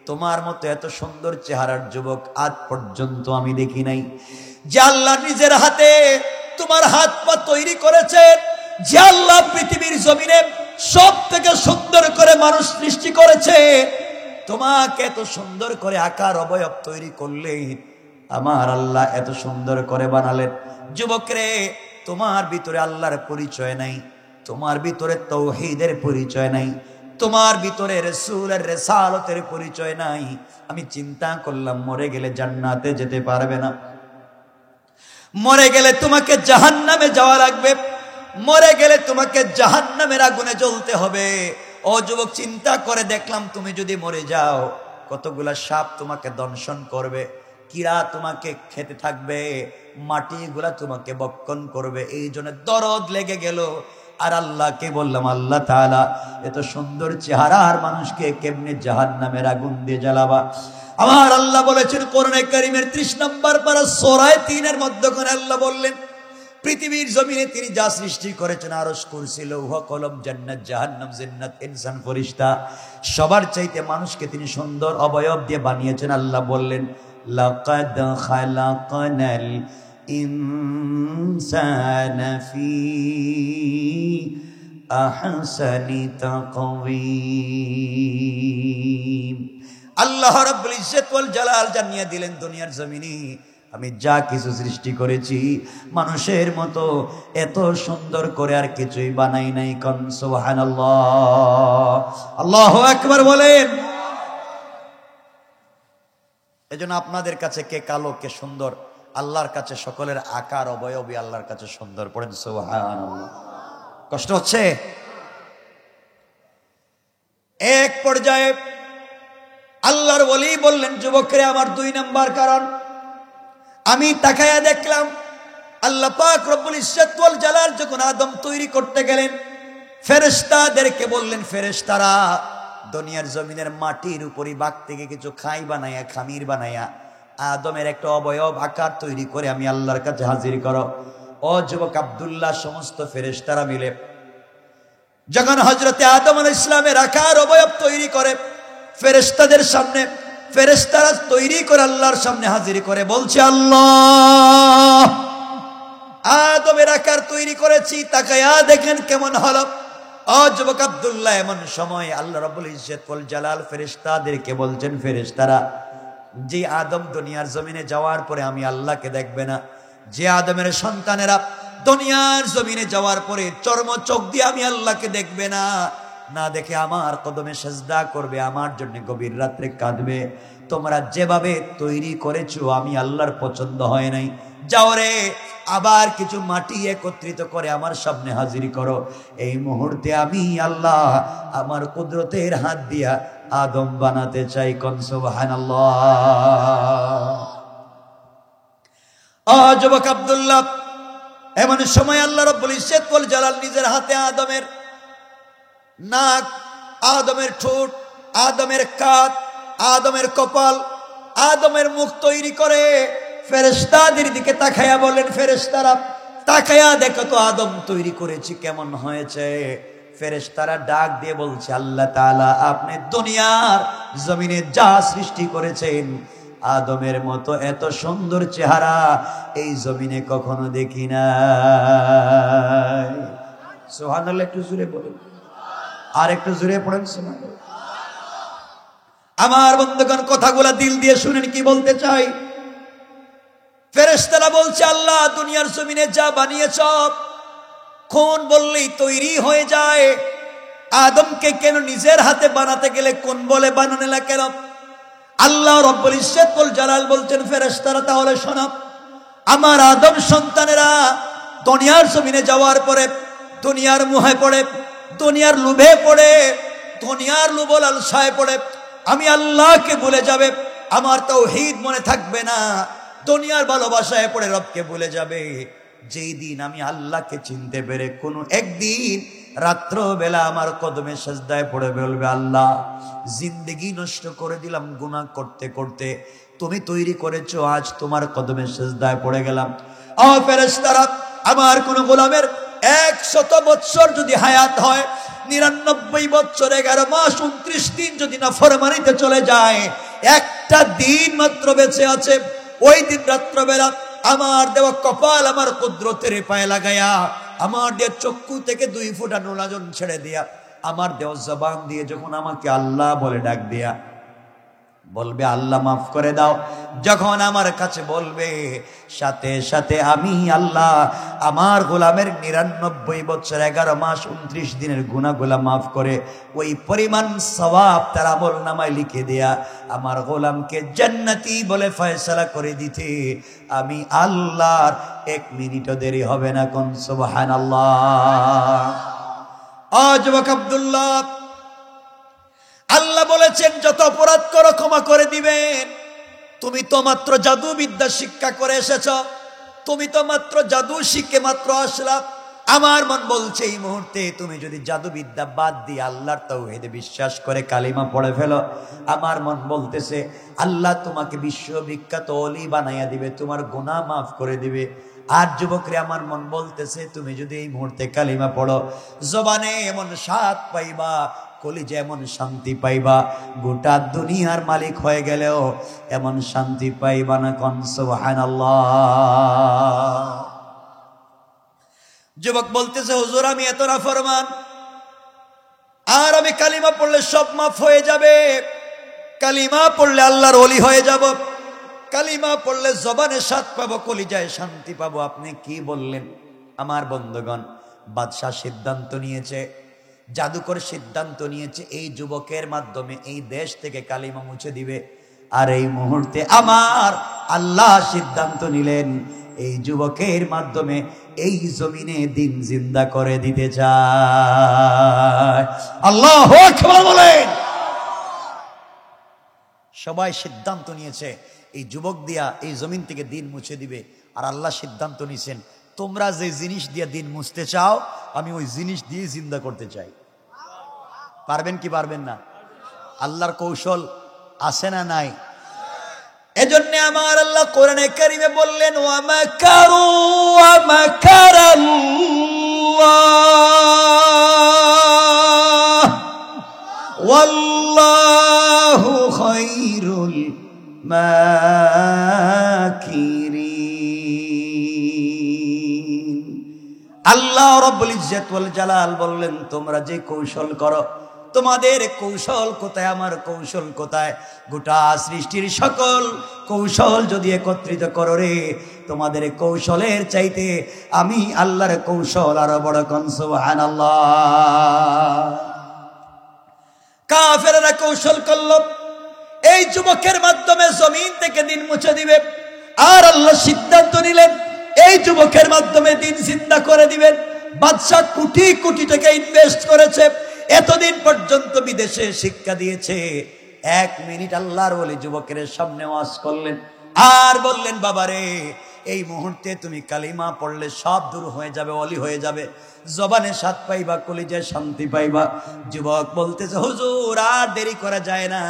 তোমার মতো এত সুন্দর চেহারার যুবক আজ পর্যন্ত আমি দেখি নাই। যে আল্লাহ নিজের হাতে তোমার হাত পা তৈরি করেছেন, যে আল্লাহ পৃথিবীর জমিনে সব থেকে সুন্দর করে মানুষ সৃষ্টি করেছে, তোমাকে এত সুন্দর করে আকার অবয়ব তৈরি করলেন, আমার আল্লাহ এত সুন্দর করে বানালেন। যুবক রে, তোমার ভিতরে আল্লাহর পরিচয় নাই, তোমার ভিতরে তাওহীদের পরিচয় নাই, তোমার ভিতরে রাসূলের রিসালাতের পরিচয় নাই। আমি চিন্তা করলাম, মরে গেলে জান্নাতে যেতে পারবে না, মরে গেলে তোমাকে জাহান্নামে যাওয়া লাগবে, মরে গেলে তোমাকে জাহান্নামের আগুনে জ্বলতে হবে। ও যুবক, চিন্তা করে দেখলাম, তুমি যদি মরে যাও, কতগুলা সাপ তোমাকে দংশন করবে, কীড়া তোমাকে খেতে থাকবে, মাটিগুলা তোমাকে বক্ষণ করবে। এই জন্য দরদ লেগে গেল। আর আল্লাহকে বললাম, আল্লাহ তাআলা, এত সুন্দর চেহারার মানুষকে কেমনে জাহান্নামের আগুন দিয়ে জ্বালাবা? আমার আল্লাহ বলেছেন কোরআনে কারীমের 30 নম্বর পারা সূরা 3 মধ্যে আল্লাহ বললেন, পৃথিবীর জমিনে তিনি যা সৃষ্টি করেছেন, আরশ, কুরসি, লৌহ কলম, জান্নাত, জাহান্নাম, জিন্নাত, ইনসান, ফেরেশতা, সবার চাইতে মানুষকে তিনি সুন্দর অবয়ব দিয়ে বানিয়েছেন। আল্লাহ বললেন, লাকাদ খালাকনাল ইনসানা ফি আহসানি তাকওয়িম। আল্লাহ রাব্বুল ইজ্জত ওয়াল জালাল জানিয়ে দিলেন, দুনিয়ার জমিনে আমি যা কিছু সৃষ্টি করেছি, মানুষের মতো এত সুন্দর করে আর কিছুই বানাই নাই। কোন সুবহানাল্লাহ, আল্লাহু আকবার বলেন। এজন্য আপনাদের কাছে কে কালো কে সুন্দর, আল্লাহর কাছে সকলের আকার অবয়বই আল্লাহর কাছে সুন্দর। পড়েন সুবহানাল্লাহ। কষ্ট হচ্ছে? এক পর্যায়ে আল্লাহর ওলি বললেন, যুবকরে, আমার 2 নাম্বার কারণ, আমি তাকায়া দেখলাম আল্লাহ পাক রব্বুল ইজ্জত ওয়াল জালাল যখন আদম তৈরি করতে গেলেন, ফেরেশতাদেরকে বললেন, ফেরেশতারা দুনিয়ার জমিনের মাটির উপরই বাগ থেকে কিছু খাই বানায়া, খামির বানায়া আদমের একটা অবয়ব আকার তৈরি করে আমি আল্লাহর কাছে হাজির করো। ও যুবক আব্দুল্লাহ, সমস্ত ফেরেশতারা মিলে যখন হযরতে আদম আলাইহিস সালামের আকার অবয়ব তৈরি করে ফেরেশতাদের সামনে, ফেরেশতারা তৈরি করে আল্লাহর সামনে হাজির করে বলছে, আল্লাহ, আদমের আকার তৈরি করেছি, তাকায়া দেখেন কেমন হলো। ও যুবক আব্দুল্লাহ, এমন সময় আল্লাহ রাব্বুল ইজ্জত ওয়াল জালাল ফেরেশতাদেরকে বলছেন, ফেরেশতারা, যে আদম দুনিয়ার জমিনে যাওয়ার পরে আমি আল্লাহকে দেখবে না, যে আদমের সন্তানেরা দুনিয়ার জমিনে যাওয়ার পরে চর্ম চোখ দিয়ে আমি আল্লাহকে দেখবে না, না দেখে আমার কদমে সেজদা করবে, আমার জন্য গভীর রাত্রে কাঁদবে, তোমরা যেভাবে তৈরি করেছো আমি আল্লাহর পছন্দ হয় নাই। যাও রে, আবার কিছু মাটি একত্রিত করে আমার সামনে হাজির করো। এই মুহূর্তে আমি আল্লাহ আমার কুদরতের হাত দিয়া আদম বানাতে চাই। কোন সুবহানাল্লাহ। ও যুবক আব্দুল্লাহ, এমন সময় আল্লাহ রাব্বুল ইজ্জত ওয়াল জালাল নিজের হাতে আদমের নাক, আদমের ঠোঁট, আদমের কাঁধ, আদমের কপাল, আদমের মুখ তৈরি করে ফেরেশতাদের দিকে তাকায়া বলেন, ফেরেশতারা তাকায়া দেখো তো আদম তৈরি করেছি কেমন হয়েছে। ফেরেশতারা ডাক দিয়ে বলছে, আল্লাহ তাআলা, আপনি দুনিয়ার জমিনে যা সৃষ্টি করেছেন, আদমের মতো এত সুন্দর চেহারা এই জমিনে কখনো দেখি নাই। সুবহানাল্লাহ। একটু জোরে বলেন, আর একটু জোরে পড়েন সুবহানাল্লাহ। আমার বন্ধুগণ, কথাগুলা দিল দিয়ে শুনেন কি বলতে চাই। ফেরেশতারা বলছে, আল্লাহ দুনিয়ার জমিনে যা বানিয়েছ, কোন বললেই তৈরি হয়ে যায়। আদমকে কেন নিজের হাতে বানাতে গেলে কোন বলে বানানে না কেন? আল্লাহ রব্বুল ইজ্জত ওয়াল জালাল বলছেন, ফেরেশতারা তাহলে শোনো, আমার আদম সন্তানেরা দুনিয়ার জমিনে যাওয়ার পরে দুনিয়ার মোহে পড়ে, দুনিয়ার লোভে পড়ে, দুনিয়ার লোভ লালসায় পড়ে আমি আল্লাহকে ভুলে যাবে, আমার তাওহীদ মনে থাকবে না, দুনিয়ার ভালোবাসায় পড়ে রবকে ভুলে যাবে। যেই দিন আমি আল্লাহকে চিনতে পেরে কোনো একদিন রাত্রবেলা আমার কদমে সেজদায় পড়ে বলবে, আল্লাহ জিন্দেগি নষ্ট করে দিলাম গুনাহ করতে করতে, তুমি তৈরি করেছো, আজ তোমার কদমে সেজদায় পড়ে গেলাম। ও ফেরেশতারা, আমার কোন গোলামের 100 বৎসর যদি হায়াত হয়, 99 বৎসর 11 মাস 29 দিন যদি নাফরমানিতে চলে যায়, একটা দিন মাত্র বেঁচে আছে, ওই দিন রাত্রবেলা আমার দেওয়া কপাল আমার কুদরতের পায়ে লাগায়া, আমার দেওয়া চক্ষু থেকে 2 ফোঁটা নোনাজন ছেড়ে দিয়া, আমার দেওয়া জবান দিয়ে যখন আমাকে আল্লাহ বলে ডাক দিয়া বলবে, আল্লাহ মাফ করে দাও, যখন আমার কাছে বলবে, সাথে সাথে আমি আল্লাহ আমার গোলামের 99 বছর 11 মাস 29 দিনের গুনাহগুলা মাফ করে ওই পরিমাণ সওয়াব তার আমলনামায় লিখে দেয়া আমার গোলামকে জান্নাতি বলে ফয়সালা করে দিতে আমি আল্লাহর 1 মিনিটও দেরি হবে না। কোন সুবহানাল্লাহ। যুবক আব্দুল্লাহ, আল্লাহ বলেছেন যত অপরাধ করো ক্ষমা করে দিবেন। তুমি তো মাত্র জাদু বিদ্যা শিক্ষা করে এসেছ, তুমি তো মাত্র জাদু শিখে মাত্র আসলা। আমার মন বলছে এই মুহূর্তে তুমি যদি জাদু বিদ্যা বাদ দিয়ে আল্লাহর তাওহীদে বিশ্বাস করে কালিমা পড়ে ফেলো, আমার মন বলতেছে আল্লাহ তোমাকে বিশ্ববিখ্যাত ওলি বানাইয়া দিবে, তোমার গুনাহ মাফ করে দিবে। আর যুবকরে, আমার মন বলতেছে তুমি যদি এই মুহূর্তে কালিমা পড়ো, জবানে এমন স্বাদ পাইবা, কলিজা এমন শান্তি পাইবা, গোটা দুনিয়ার মালিক হয়ে গেলেও এমন শান্তি পাইবা না। কোন সুবহানাল্লাহ। যুবক বলতেছে, হুজুর আমি এত নাফরমান, আর আমি কালিমা পড়লে সব মাফ হয়ে যাবে, কালিমা পড়লে আল্লাহর ওলি হয়ে যাব, কালিমা পড়লে জবানে স্বাদ পাবো, কলিজায় শান্তি পাবো। আপনি কি বললেন? আমার বন্ধুগণ, বাদশাহ সিদ্ধান্ত নিয়েছে, জাদুকর সিদ্ধান্ত নিয়েছে এই যুবকের মাধ্যমে এই দেশ থেকে কালিমা মুছে দিবে। আর এই মুহূর্তে আমার আল্লাহ সিদ্ধান্ত নিলেন এই যুবকের মাধ্যমে এই জমিনে দিন জিন্দা করে দিতে চায়। আল্লাহু আকবার বলেন। সবাই সিদ্ধান্ত নিয়েছে এই যুবক দিয়া এই জমিন থেকে দিন মুছে দিবে। আর আল্লাহ সিদ্ধান্ত নিয়েছেন, তোমরা যে জিনিস দিয়ে দিন মুছতে চাও আমি ওই জিনিস দিয়ে জিন্দা করতে চাই। পারবেন কি পারবেন না? আল্লাহর কৌশল আছে না নাই? এজন্য আমার আল্লাহ কোরআনে কারিমে বললেন, ওয়া মাকারু ওয়া মাকারাল্লাহ ওয়াল্লাহু খায়রুল মাকিরিন। আল্লাহ রাব্বুল ইজ্জত ওয়াল জালাল বললেন, তোমরা যে কৌশল করো, তোমাদের কৌশল কোথায়, আমার কৌশল কোথায়? গোটা সৃষ্টির সকল কৌশল যদি একত্রিত করো রে, তোমাদের কৌশলের চাইতে আমি আল্লাহর কৌশল আরো বড়। কোন সুবহানাল্লাহ। কাফেররা কৌশল করলো এই যুবকের মাধ্যমে জমিন থেকে দিন মুছে দিবে, আর আল্লাহ সিদ্ধান্ত নিলেন এই যুবকের মাধ্যমে দিন জিন্দা করে দিবেন। বাদশা কোটি কোটি টাকা ইনভেস্ট করেছে, এতদিন পর্যন্ত বিদেশে শিক্ষা দিয়েছে। 1 মিনিট আল্লাহর ওলি যুবকের সামনে ওয়াজ করলেন আর বললেন, বাবারে এই মুহূর্তে তুমি কালিমা পড়লে সব দূর হয়ে যাবে, ওলি হয়ে যাবে, জবানে স্বাদ পাইবা, কলিজায় শান্তি পাইবা। যুবক বলতেছে, হুজুর আর দেরি করা যায় না,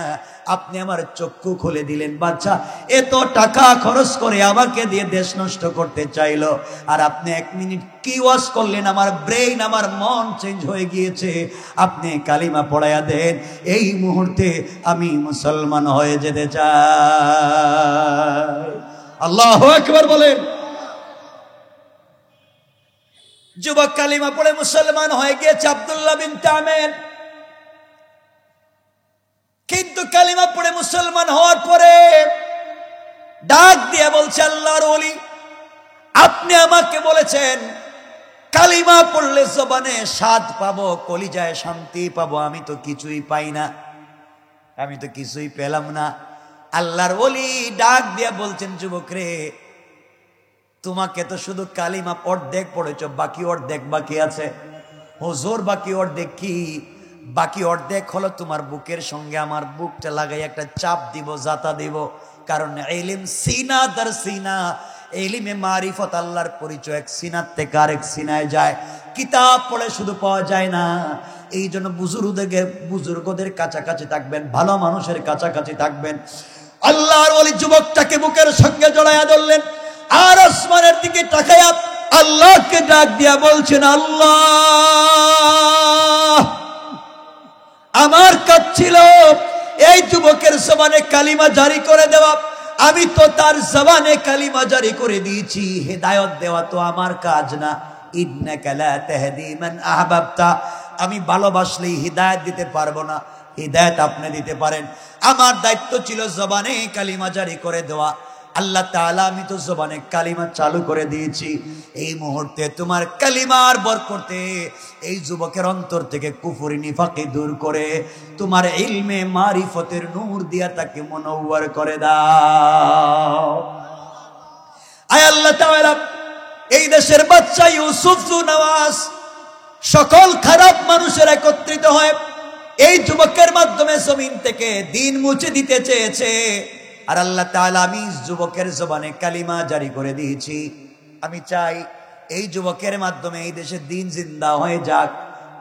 আপনি আমার চক্ষু খুলে দিলেন। বাচ্চা এত টাকা খরচ করে আমাকে দিয়ে দেশ নষ্ট করতে চাইলো, আর আপনি 1 মিনিট কি ওয়াজ করলেন, আমার ব্রেইন আমার মন চেঞ্জ হয়ে গিয়েছে। আপনি কালিমা পড়াইয়া দেন, এই মুহূর্তে আমি মুসলমান হয়ে যেতে চাই। আল্লাহু আকবার বলেন। যুবক কালিমা পড়ে মুসলমান হয়ে গিয়েছে। আব্দুল্লাহ বিন তামির কিন্তু কালিমা পড়ে মুসলমান হওয়ার পরে ডাক দিয়ে বলছে, আল্লাহর ওলি, আপনি আমাকে বলেছেন কালিমা পড়লে জবানে স্বাদ পাবো, কলিজায় শান্তি পাবো, আমি তো কিছুই পাই না, আমি তো কিছুই পেলাম না। আল্লাহর ওলি ডাক দিয়া বলছেন, যুবক রে, তোমাকে তো শুধু কালিমা অর্ধেক পড়েছ, বাকি অর্ধেক বাকি আছে। হুজুর বাকি অর্ধেক কি? বাকি অর্ধেক হলো তোমার বুকের সঙ্গে আমার বুকটা লাগাই একটা চাপ দিব, জাতা দিব। কারণ ইলম সিনা দার সিনা, ইলমে মারিফত আল্লাহর পরিচয় এক সিনার থেকে আরেক সিনায় যায়, কিতাব পড়ে শুধু পাওয়া যায় না। এই জন্য বুজুর্গদের কাছাকাছি থাকবেন, ভালো মানুষের কাছাকাছি থাকবেন। আল্লাহর ওলি যুবকটাকে বুকের সঙ্গে জড়াইয়া ধরলেন, আর আসমানের দিকে তাকায়া আল্লাহকে ডাক দিয়া বলছেন, আল্লাহ, আমার কাজ ছিল এই যুবকের জবানে কালিমা জারি করে দেওয়া, আমি তো তার জবানে কালিমা জারি করে দিয়েছি, হেদায়েত দেওয়া তো আমার কাজ না। ইন্নাকা লা তাহদি মান আহবাবতা, আমি ভালোবাসলেই হিদায়াত দিতে পারবো না, হিদায়াত আপনি দিতে পারেন। আমার দায়িত্ব ছিল জবানে কালিমা জারি করে দেওয়া। আল্লাহ তাআলা, আমি তো জবানে কালিমা চালু করে দিয়েছি। এই মুহূর্তে তোমার কালিমার বরকতে এই যুবকের অন্তর থেকে কুফরি নিফাকি দূর করে তোমার ইলমে মারিফতের নূর দিয়া তাকে মুনাওয়ার করে দাও। আয় আল্লাহ তাআলা, এই দেশের বাচ্চা ইউসুফ নওয়াজ সকল খারাপ মানুষের একত্রিত হয় এই যুবকের মাধ্যমে জমিন থেকে দিন মুছে দিতে চেয়েছে। আর আল্লাহ তাআলা, আমি যুবকের জবানে কালিমা জারি করে দিয়েছি। আমি চাই এই যুবকের মাধ্যমে এই দেশে দিন জিন্দা হয়ে যাক।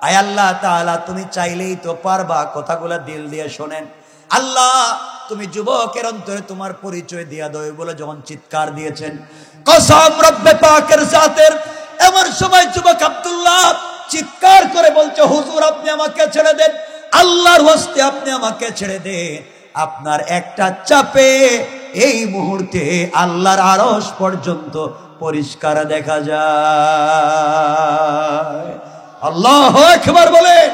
আয় আল্লাহ তাআলা, তুমি চাইলেই তো পারবা, কথাগুলা দিল দিয়ে শোনেন। আল্লাহ, তুমি যুবকের অন্তরে তোমার পরিচয় দিয়া দাও বলে যখন চিৎকার দিয়েছেন, কসম রব্বে পাকের জাতের, এমন সময় যুবক আব্দুল্লাহ চিৎকার করে বলছে, হুজুর আপনি আমাকে ছেড়ে দেন, আল্লাহর হস্তে আপনি আমাকে ছেড়ে দেন। আপনার একটা চাপে এই মুহূর্তে আল্লাহর আরশ পর্যন্ত পরিষ্কার দেখা যায়। আল্লাহু আকবার বলেন।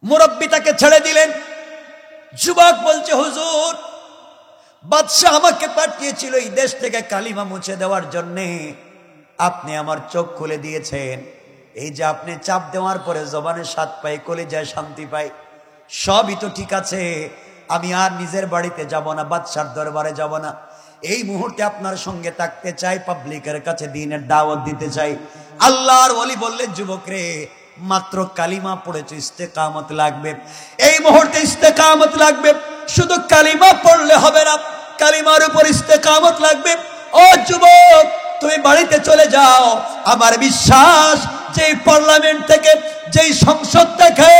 মুরব্বি তাকে ছেড়ে দিলেন। যুবক বলছে, হুজুর, বাদশাহ আমাকে পাঠিয়েছিল এই দেশ থেকে কালিমা মুছে দেওয়ার জন্যে, আপনি আমার চোখ খুলে দিয়েছেন। এই যে আপনি চাপ দেওয়ার পরে জবানে স্বাদ পাই, কলিজায় শান্তি পাই, সবই তো ঠিক আছে। আমি আর নিজের বাড়িতে যাব না, বাদশার দরবারে যাব না, এই মুহূর্তে আপনার সঙ্গে থাকতে চাই, পাবলিকের কাছে দ্বীনের দাওয়াত দিতে চাই। আল্লাহর ওলি বললেন, যুবক রে, মাত্র কালিমা পড়েছো, ইস্তেকামত লাগবে, এই মুহূর্তে ইস্তেকামত লাগবে। শুধু কালিমা পড়লে হবে না, কালিমার উপর ইস্তেকামত লাগবে। ও যুবক, তুমি বাড়িতে চলে যাও। আমার বিশ্বাস, যেই পার্লামেন্ট থেকে, যেই সংসদ থেকে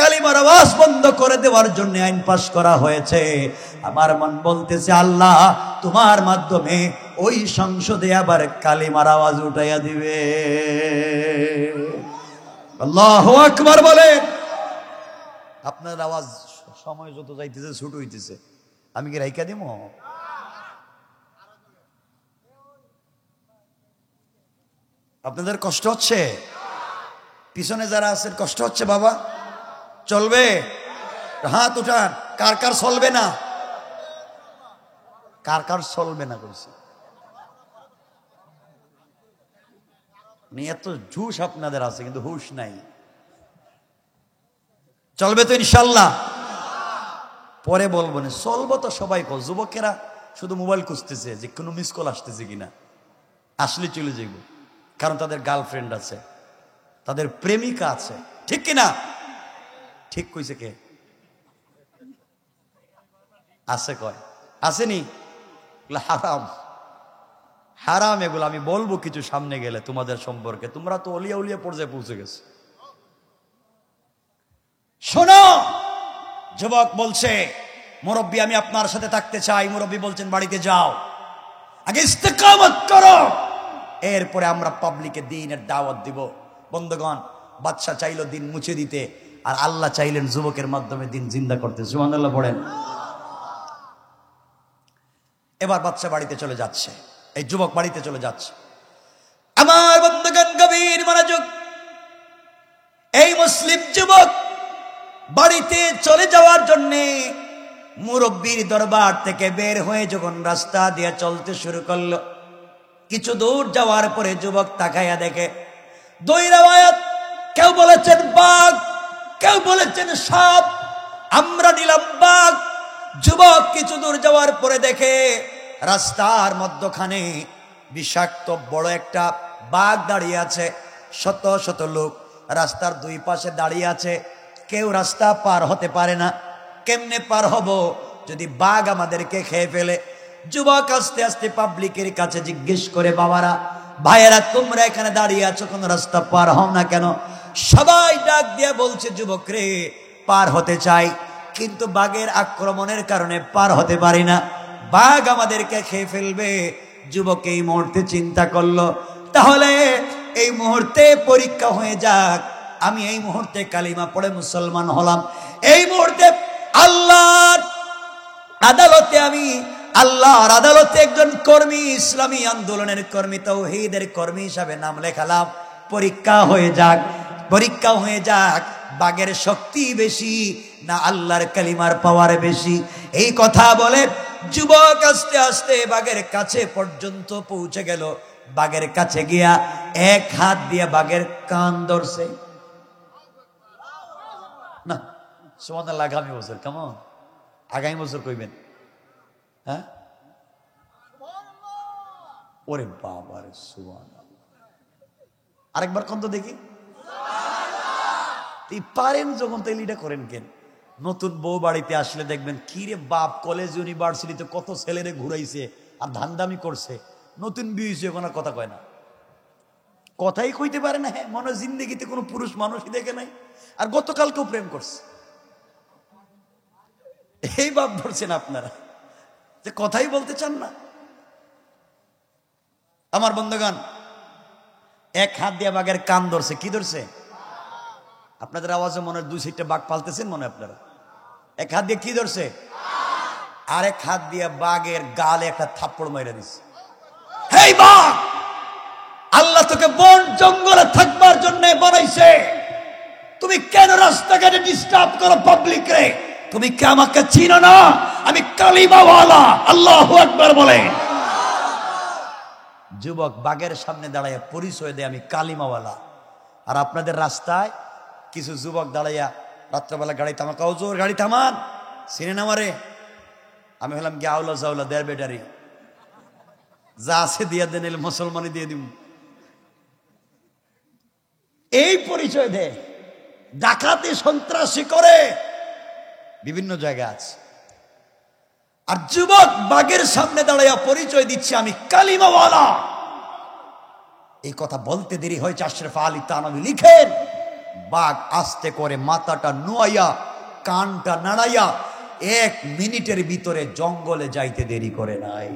কালিমার আওয়াজ বন্ধ করে দেওয়ার জন্য আইন পাশ করা হয়েছে, আমার মন বলতেছে, আল্লাহ তোমার মাধ্যমে ওই সংসদে আবার কালিমার আওয়াজ উঠাইয়া দিবে। আল্লাহু আকবার বলেন। আপনার আওয়াজ সময় যত যাইতেছে ছোট হইতেছে, আমি কি রাইকা দিব? আপনাদের কষ্ট হচ্ছে? পিছনে যারা আছেন কষ্ট হচ্ছে? বাবা চলবে? হাত উঠান। কার কার চলবে না? কার কার চলবে না করছে? এত ঝুশ আপনাদের আছে, কিন্তু হুশ নাই। চলবে তো ইনশাল্লাহ? পরে বলবো না, চলবো তো সবাই। যুবকেরা শুধু মোবাইল খুঁজতেছে যে কোনো মিস কল আসতেছে কিনা, আসলে চলে যাইব। কারণ তাদের গার্লফ্রেন্ড আছে, তাদের প্রেমিকা আছে, ঠিক কিনা? ঠিক কইছে কে? আছে কয়? আসেনি? হারাম, হারাম এগুলো। আমি বলবো কিছু সামনে গেলে তোমাদের সম্পর্কে। তোমরা তো অলিয়া উলিয়া পর্যায়ে পৌঁছে গেছে। শোনো, যুবক বলছে, মুরব্বী আমি আপনার সাথে থাকতে চাই। মুরব্বী বলছেন, বাড়িতে যাও, আগে ইস্তেকামত করো, এরপরে আমরা পাবলিকে দ্বীনের দাওয়াত দিব। বন্ধুগণ, বাদশা চাইলো দিন মুছে দিতে, আর আল্লাহ চাইলেন যুবকের মাধ্যমে দিন জিন্দা করতে। সুবহানাল্লাহ পড়েন। এবার বাদশা বাড়িতে চলে যাচ্ছে, এই যুবক বাড়িতে চলে যাচ্ছে। আমার বন্ধুগণ, গভীর মনোযোগ। এই মুসলিম যুবক বাড়িতে চলে যাওয়ার জন্যে মুরব্বীর দরবার থেকে বের হয়ে যখন রাস্তা দিয়ে চলতে শুরু করলো, কিছু দূর যাওয়ার পরে যুবক তাকাইয়া দেখে দুই রাওয়ায়াত, কেউ বলেছেন বাঘ, কেউ বলেছেন সাপ, আমরা নিলাম বাঘ। যুবক কিছু দূর যাওয়ার পরে দেখে রাস্তার মধ্যখানে বিষাক্ত বড় একটা বাঘ দাঁড়িয়ে আছে। শত শত লোক রাস্তার দুই পাশে দাঁড়িয়ে আছে, কেউ রাস্তা পার হতে পারে না। কেমনে পার হব যদি বাঘ আমাদেরকে খেয়ে ফেলে? যুবক আস্তে আস্তে পাবলিকের কাছে জিজ্ঞেস করে, বাবারা, ভাইয়েরা, তোমরা এখানে দাঁড়িয়ে আছো, কোন রাস্তা পার হও না কেন? সবাই ডাক দিয়া বলছে, যুবক রে, পার হতে চাই, কিন্তু বাঘের আক্রমণের কারণে পার হতে পারি না, বাঘ আমাদেরকে খেয়ে ফেলবে। যুবক এই মুহূর্তে চিন্তা করলো, তাহলে এই মুহূর্তে পরীক্ষা হয়ে যাক, আমি এই মুহূর্তে কালিমা পড়ে মুসলমান হলাম, এই মুহূর্তে আল্লাহর আদালতে আমি আল্লাহর আদালতে একজন কর্মী, ইসলামী আন্দোলনের কর্মী, তাওহীদের কর্মী হিসাবে নাম লেখালাম। পরীক্ষা হয়ে যাক, পরীক্ষা হয়ে যাক, বাঘের শক্তি বেশি না আল্লাহর কালিমার পাওয়ার বেশি? এই কথা বলে যুবক আস্তে আস্তে বাঘের কাছে পর্যন্ত পৌঁছে গেল। বাঘের কাছে গিয়া এক হাত দিয়ে বাঘের কান ধরছে। না, সুবহানাল্লাহ, আগামী বছর কেমন? আগামী বছর কইবেন? হ্যাঁ, ওরে বাবা রে, সুবহানাল্লাহ। আরেকবার কন্ত দেখি। পারেন যখন, তাইলে এটা করেন কেন? নতুন বউ বাড়িতে আসলে দেখবেন, কি রে বাপ, কলেজ ইউনিভার্সিটিতে কত ছেলেরে ঘুরাইছে আর ধান্দামি করছে, নতুন বিয়ে হয়েছে, কোনো কথা কয় না, কথাই কইতে পারে না। হ্যাঁ, মনে জিন্দগিতে কোনো পুরুষ মানুষই দেখে নাই, আর গতকালকেও প্রেম করছে। এই বাপ ধরছেন আপনারা, যে কথাই বলতে চান না। আমার বন্ধুগণ, এক হাত দিয়ে বাঘের কান ধরছে। কি ধরছে? আপনাদের আওয়াজে মনে হয় দুই সাইডটা বাঘ পালতেছেন মনে হয় আপনারা। এক হাত দিয়ে কি ধরছে? আর এক হাত দিয়ে বাঘের গালে একটা থাপ্পড় মাইরা দিছে। হেই বাঘ, আল্লাহ তোকে বন জঙ্গলে থাকবার জন্য বানাইছে, তুমি কেন রাস্তাঘাটে ডিস্টার্ব করো পাবলিক রে? তুমি কি আমাকে চিনো না? আমি কালিমাওয়ালা। আল্লাহু আকবার বলেন। যুবক বাঘের সামনে দাঁড়াইয়া পরিচয় দেয়, আমি কালিমাওয়ালা। আর আপনাদের রাস্তায় কিছু যুবক দাঁড়াইয়া রাত্রবেলা গাড়ি থামা, কাউজোর গাড়ি থামান, চিনে না মারে। আমি হলাম কি আউলা জাউলা দেড় বেটারি, যা আছে দিয়ে দেন, এলে মুসলমানি দিয়ে দিব। এই পরিচয় দেয়, ডাকাতি সন্ত্রাসী করে, বিভিন্ন জায়গা আছে। আর যুবক বাঘের সামনে দাঁড়াইয়া পরিচয় দিচ্ছে, আমি কালিমাওয়ালা। এই কথা বলতে দেরি হয়েছে। আশরাফ আলী থানভী লিখেন, বাঘ আস্তে করে মাথাটা নুয়াইয়া কানটা নাড়াইয়া 1 মিনিটের ভিতরে জঙ্গলে যাইতে দেরি করে নাই।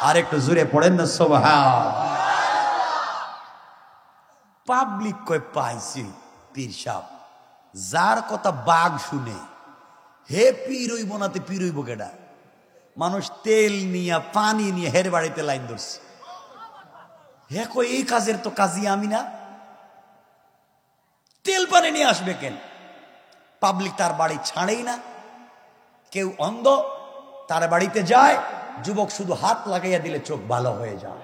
আর একটু জোরে পড়েন না সুবহান। পাবলিক কই পাইছি পীর সাহেব, যার কথা বাঘ শুনে হে পীর হইব না, তে পীর হইব কেডা? মানুষ তেল নিয়ে পানি নিয়ে হের বাড়িতে লাইন ধরছে। হে কই এই কাজের তো কাজী আমি না, তেল পানি নিয়ে আসবে কেন? পাবলিক তার বাড়ি ছাড়েই না। কেউ অন্ধ, তার বাড়িতে যায়, যুবক শুধু হাত লাগাইয়া দিলে চোখ ভালো হয়ে যায়।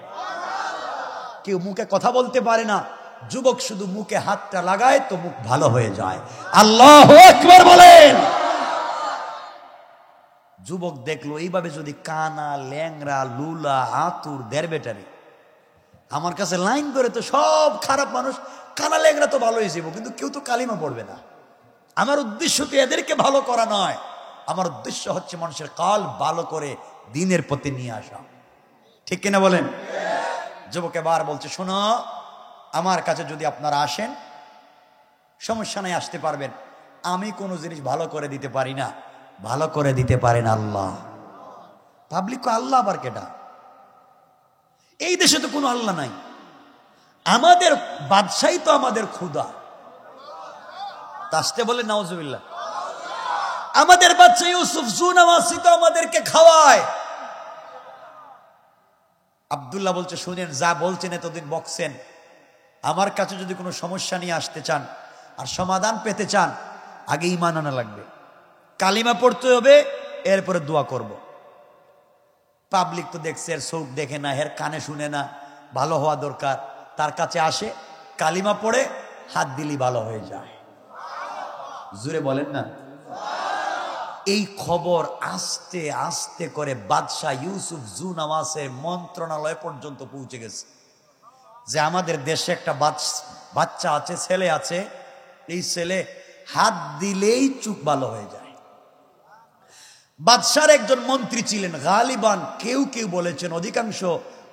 কেউ মুখে কথা বলতে পারে না, যুবক শুধু মুখে হাতটা লাগায় তো মুখ ভালো হয়ে যায়। আল্লাহু আকবার বলেন। যুবক দেখলো এইভাবে যদি কানা, ল্যাংরা, লুলা, আতুর, দেড় বেটারি আমার কাছে লাইন করে, তো সব খারাপ মানুষ। কানা ল্যাংরা তো ভালো হয়ে যাবো, কিন্তু কেউ তো কালিমা পড়বে না। আমার উদ্দেশ্য তো এদেরকে ভালো করা নয়, আমার উদ্দেশ্য হচ্ছে মানুষের কাল ভালো করে দিনের পথে নিয়ে আসা। ঠিক কিনা বলেন? যুবক এবার বলছে, শোনো, আমার কাছে যদি আপনারা আসেন, সমস্যা নাই, আসতে পারবেন। আমি কোনো জিনিস ভালো করে দিতে পারি না, ভালো করে দিতে পারেন আল্লাহ। পাবলিক আল্লাহ আবার কেটা? এই দেশে তো কোনো আল্লাহ নাই। আমাদের বাদশাহী তো আমাদের খুদা। আসতে বলে নাউজুবিল্লাহ। আমাদের বাদশা ইউসুফ জুনাওয়াসি তো আমাদেরকে খাওয়ায়। আব্দুল্লাহ বলছে, শুনেন, যা বলছেন এতদিন বকছেন, আমার কাছে যদি কোনো সমস্যা নিয়ে আসতে চান আর সমাধান পেতে চান, আগে ঈমান আনা লাগবে, কালিমা পড়তে হবে, এরপরে দোয়া করব। পাবলিক তো দেখছে, এর চোখ দেখে না, এর কানে শুনে না, ভালো হওয়া দরকার, তার কাছে আসে, কালিমা পড়ে হাত দিলি ভালো হয়ে যায়। জোরে বলেন না। এই খবর আস্তে আস্তে করে বাদশাহ ইউসুফ জুনাওয়াসের মন্ত্রণালয় পর্যন্ত পৌঁছে গেছে যে আমাদের দেশে একটা বাচ্চা আছে, ছেলে আছে, এই ছেলে হাত দিলেই চুপ ভালো হয়ে যায়। বাদশার একজন মন্ত্রী ছিলেন গালিবান, কেউ কেউ বলেছেন, অধিকাংশ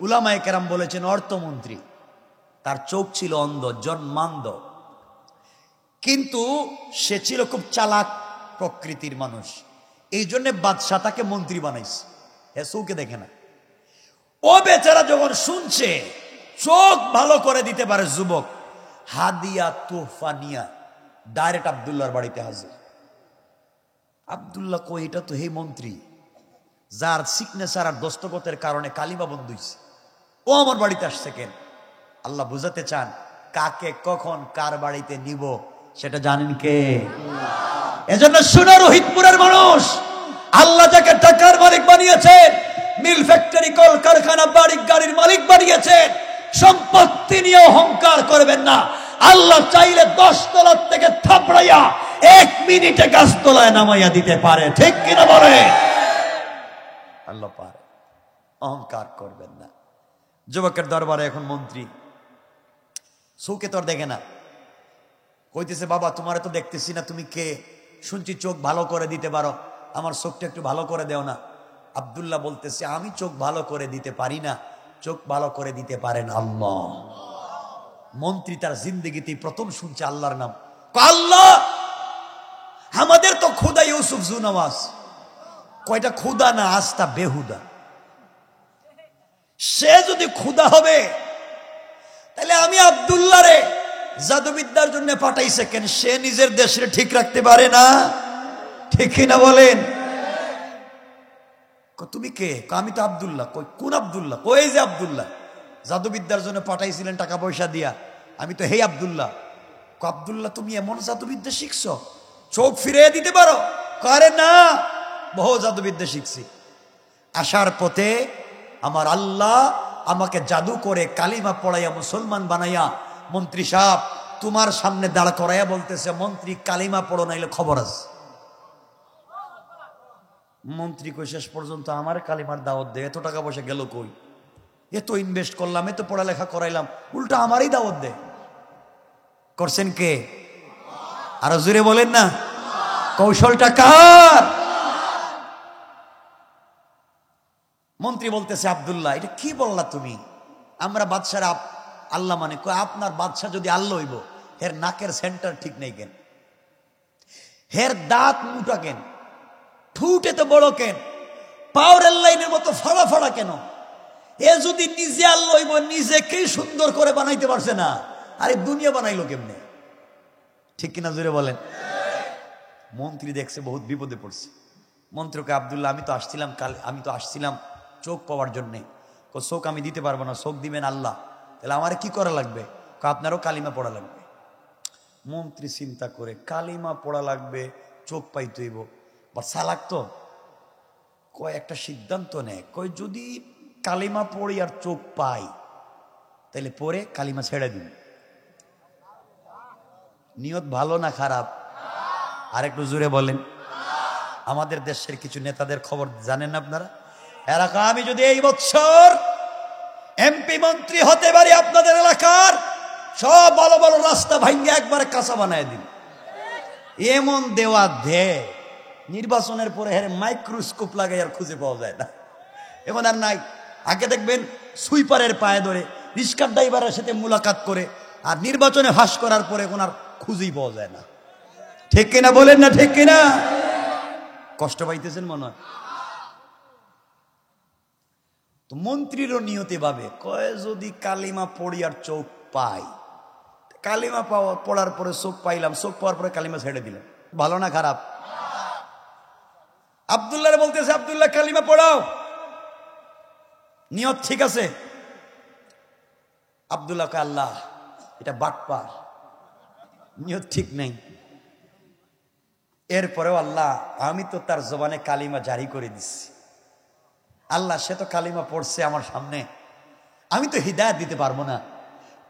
উলামায়ে কেরাম বলেছেন অর্থমন্ত্রী। তার চোখ ছিল অন্ধ, জন্মান্ধ, কিন্তু সে ছিল খুব চালাক প্রকৃতির মানুষ। এই জন্য বাদশাহ তাকে মন্ত্রী বানাইছে, এ চোখে দেখে না। ও বেচারা যখন শুনছে চোখ ভালো করে দিতে পারে যুবক, হাদিয়া তোহফা নিয়া ডাইরেক্ট আব্দুল্লাহর বাড়িতে হাজির। আব্দুল্লাহ কই, এটা তো হে মন্ত্রী যার সিগনেচার আর দস্তখতের কারণে কালিমা বন্ধ হইছে, ও আমার বাড়িতে আসছে কেন? আল্লাহ বুঝাতে চান কাকে কখন কার বাড়িতে নিব সেটা জানেন কে? এজন্য শুনো রোহিতপুরের মানুষ, আল্লাহ যাকে টাকার মালিক বানিয়েছেন, মিল ফ্যাক্টরি কল কারখানা বাড়ি গাড়ির মালিক বানিয়েছেন, সম্পত্তি নিয়ে অহংকার করবেন না। আল্লাহ চাইলে 10 তলা থেকে থাপড়াইয়া 1 মিনিটে গাছতলায় নামাইয়া দিতে পারে, ঠিক কিনা বলে? আল্লাহ পারে, অহংকার করবেন না। যুবকের দরবারে এখন মন্ত্রী, চোখে তোর দেখে না, কইতেছে বাবা তোমারে তো দেখতেছি না, তুমি কে? শুনছি চোখ ভালো করে দিতে পারো, আমার চোখটা একটু ভালো করে দেও না। আব্দুল্লাহ বলতেছে আমি চোখ ভালো করে দিতে পারি না, চোখ ভালো করে দিতে পারেন আল্লাহ। মন্ত্রী তার জিন্দগিতে প্রথম শুনছে আল্লাহর নাম। আল্লাহ, আমাদের তো খুদা ইউসুফ জুনাওয়াস, কয়টা খুদা না, আস্তা বেহুদা। সে যদি খুদা হবে তাহলে আমি আব্দুল্লাহ রে জাদুবিদ্যার জন্য পাঠাইছে কেন? সে নিজের দেশে ঠিক রাখতে পারে না, ঠিক না বলেন? তুমি কে? আমি তো আব্দুল্লাহ। কই কোন আব্দুল্লাহ? কই যে আব্দুল্লাহ জাদুবিদ্যার জন্য পাঠাইছিলেন টাকা পয়সা দিয়া, আমি তো হে আব্দুল্লাহ। আব্দুল্লাহ তুমি এমন জাদুবিদ্যা শিখছো, চোখ ফিরিয়ে দিতে পারো? আরে না, বহু জাদুবিদ্যা শিখছি। আসার পথে আমার আল্লাহ আমাকে জাদু করে কালিমা পড়াইয়া মুসলমান বানাইয়া মন্ত্রী সাহেব তোমার সামনে দাঁড় করাইয়া বলতেছে, মন্ত্রী কালিমা পড়ো নাইলে খবর আছে। মন্ত্রী কই শেষ পর্যন্ত আমার কালিমার দাওয়াত দে, এত টাকা পয়সা গেল কই? এত ইনভেস্ট করলাম, এত পড়ালেখা করাইলাম, উল্টা আমারই দাওয়াত দে। করছেন কে? আরো জোরে বলেন না, কৌশলটা কার? মন্ত্রী বলতেছে আব্দুল্লাহ এটা কি বললা তুমি? আমরা বাদশার আল্লাহ মানে, আপনার বাদশা যদি আল্লাহ হইব, হের নাকের সেন্টার ঠিক নেই কেন? হের দাঁত মুটা কেন? ঠুটে তো বড় কেন? পাওয়ার লাইনের মতো ফাড়া ফাড়া কেন? এ যদি নিজে আল্লাহ হইব, নিজেকেই সুন্দর করে বানাইতে পারছে না, আরে দুনিয়া বানাইলো কেমনে? ঠিক কিনা জোরে বলেন? মন্ত্রী দেখছে বহুত বিপদে পড়ছে। মন্ত্রীকে আব্দুল্লাহ আমি তো আসছিলাম চোখ পাওয়ার জন্যে। চোখ আমি দিতে পারবো না, চোখ দিবেন আল্লাহ। তাহলে আমার কি করা লাগবে? আপনারও কালিমা পড়া লাগবে। মন্ত্রী চিন্তা করে, কালিমা পড়া লাগবে, চোখ পাইতে হইব, বা চালাক তো, কয় একটা সিদ্ধান্ত নেয়, কয় যদি কালিমা পড়ি আর চোখ পাই তাহলে পরে কালিমা ছেড়ে দিন। নিয়ত ভালো না খারাপ? আর একটু জোরে বলেন। আমাদের দেশের কিছু নেতাদের খবর জানেন আপনারা? এরা আমি যদি এই বছর এমপি মন্ত্রী হতে পারি, আপনাদের এলাকার সব ভালো ভালো রাস্তা ভাঙ্গে একবারে কাঁচা বানায় দিন। এমন দেওয়া দে, নির্বাচনের পরে হেরে মাইক্রোস্কোপ লাগাই আর খুঁজে পাওয়া যায় না। এমন আর নাই। আগে দেখবেন সুইপারের পায়ে ধরে রিস্কার ড্রাইভারের সাথে মুলাকাত করে, আর নির্বাচনে ফাঁস করার পরে এখন আর খুঁজেই পাওয়া যায় না। ঠিক কিনা বলেন না? ঠিক কিনা? কষ্ট পাইতেছেন মনে হয়। তো মন্ত্রীরও নিয়তি ভাবে, কয় যদি কালিমা পড়ি আর চোখ পাই, কালিমা পড়ার পরে চোখ পাইলাম, চোখ পাওয়ার পরে কালিমা ছেড়ে দিলাম, ভালো না খারাপ? আব্দুল্লাহ বলতেছে আব্দুল্লাহ কালিমা পড়াও, নিয়ত ঠিক আছে? আব্দুল্লাহকে আল্লাহ এটা বাটপার, নিয়ত ঠিক নেই। এরপরেও আল্লাহ আমি তো তার জবানে কালিমা জারি করে দিচ্ছি। আল্লাহ সে তো কালিমা পড়ছে আমার সামনে, আমি তো হিদায়াত দিতে পারবো না,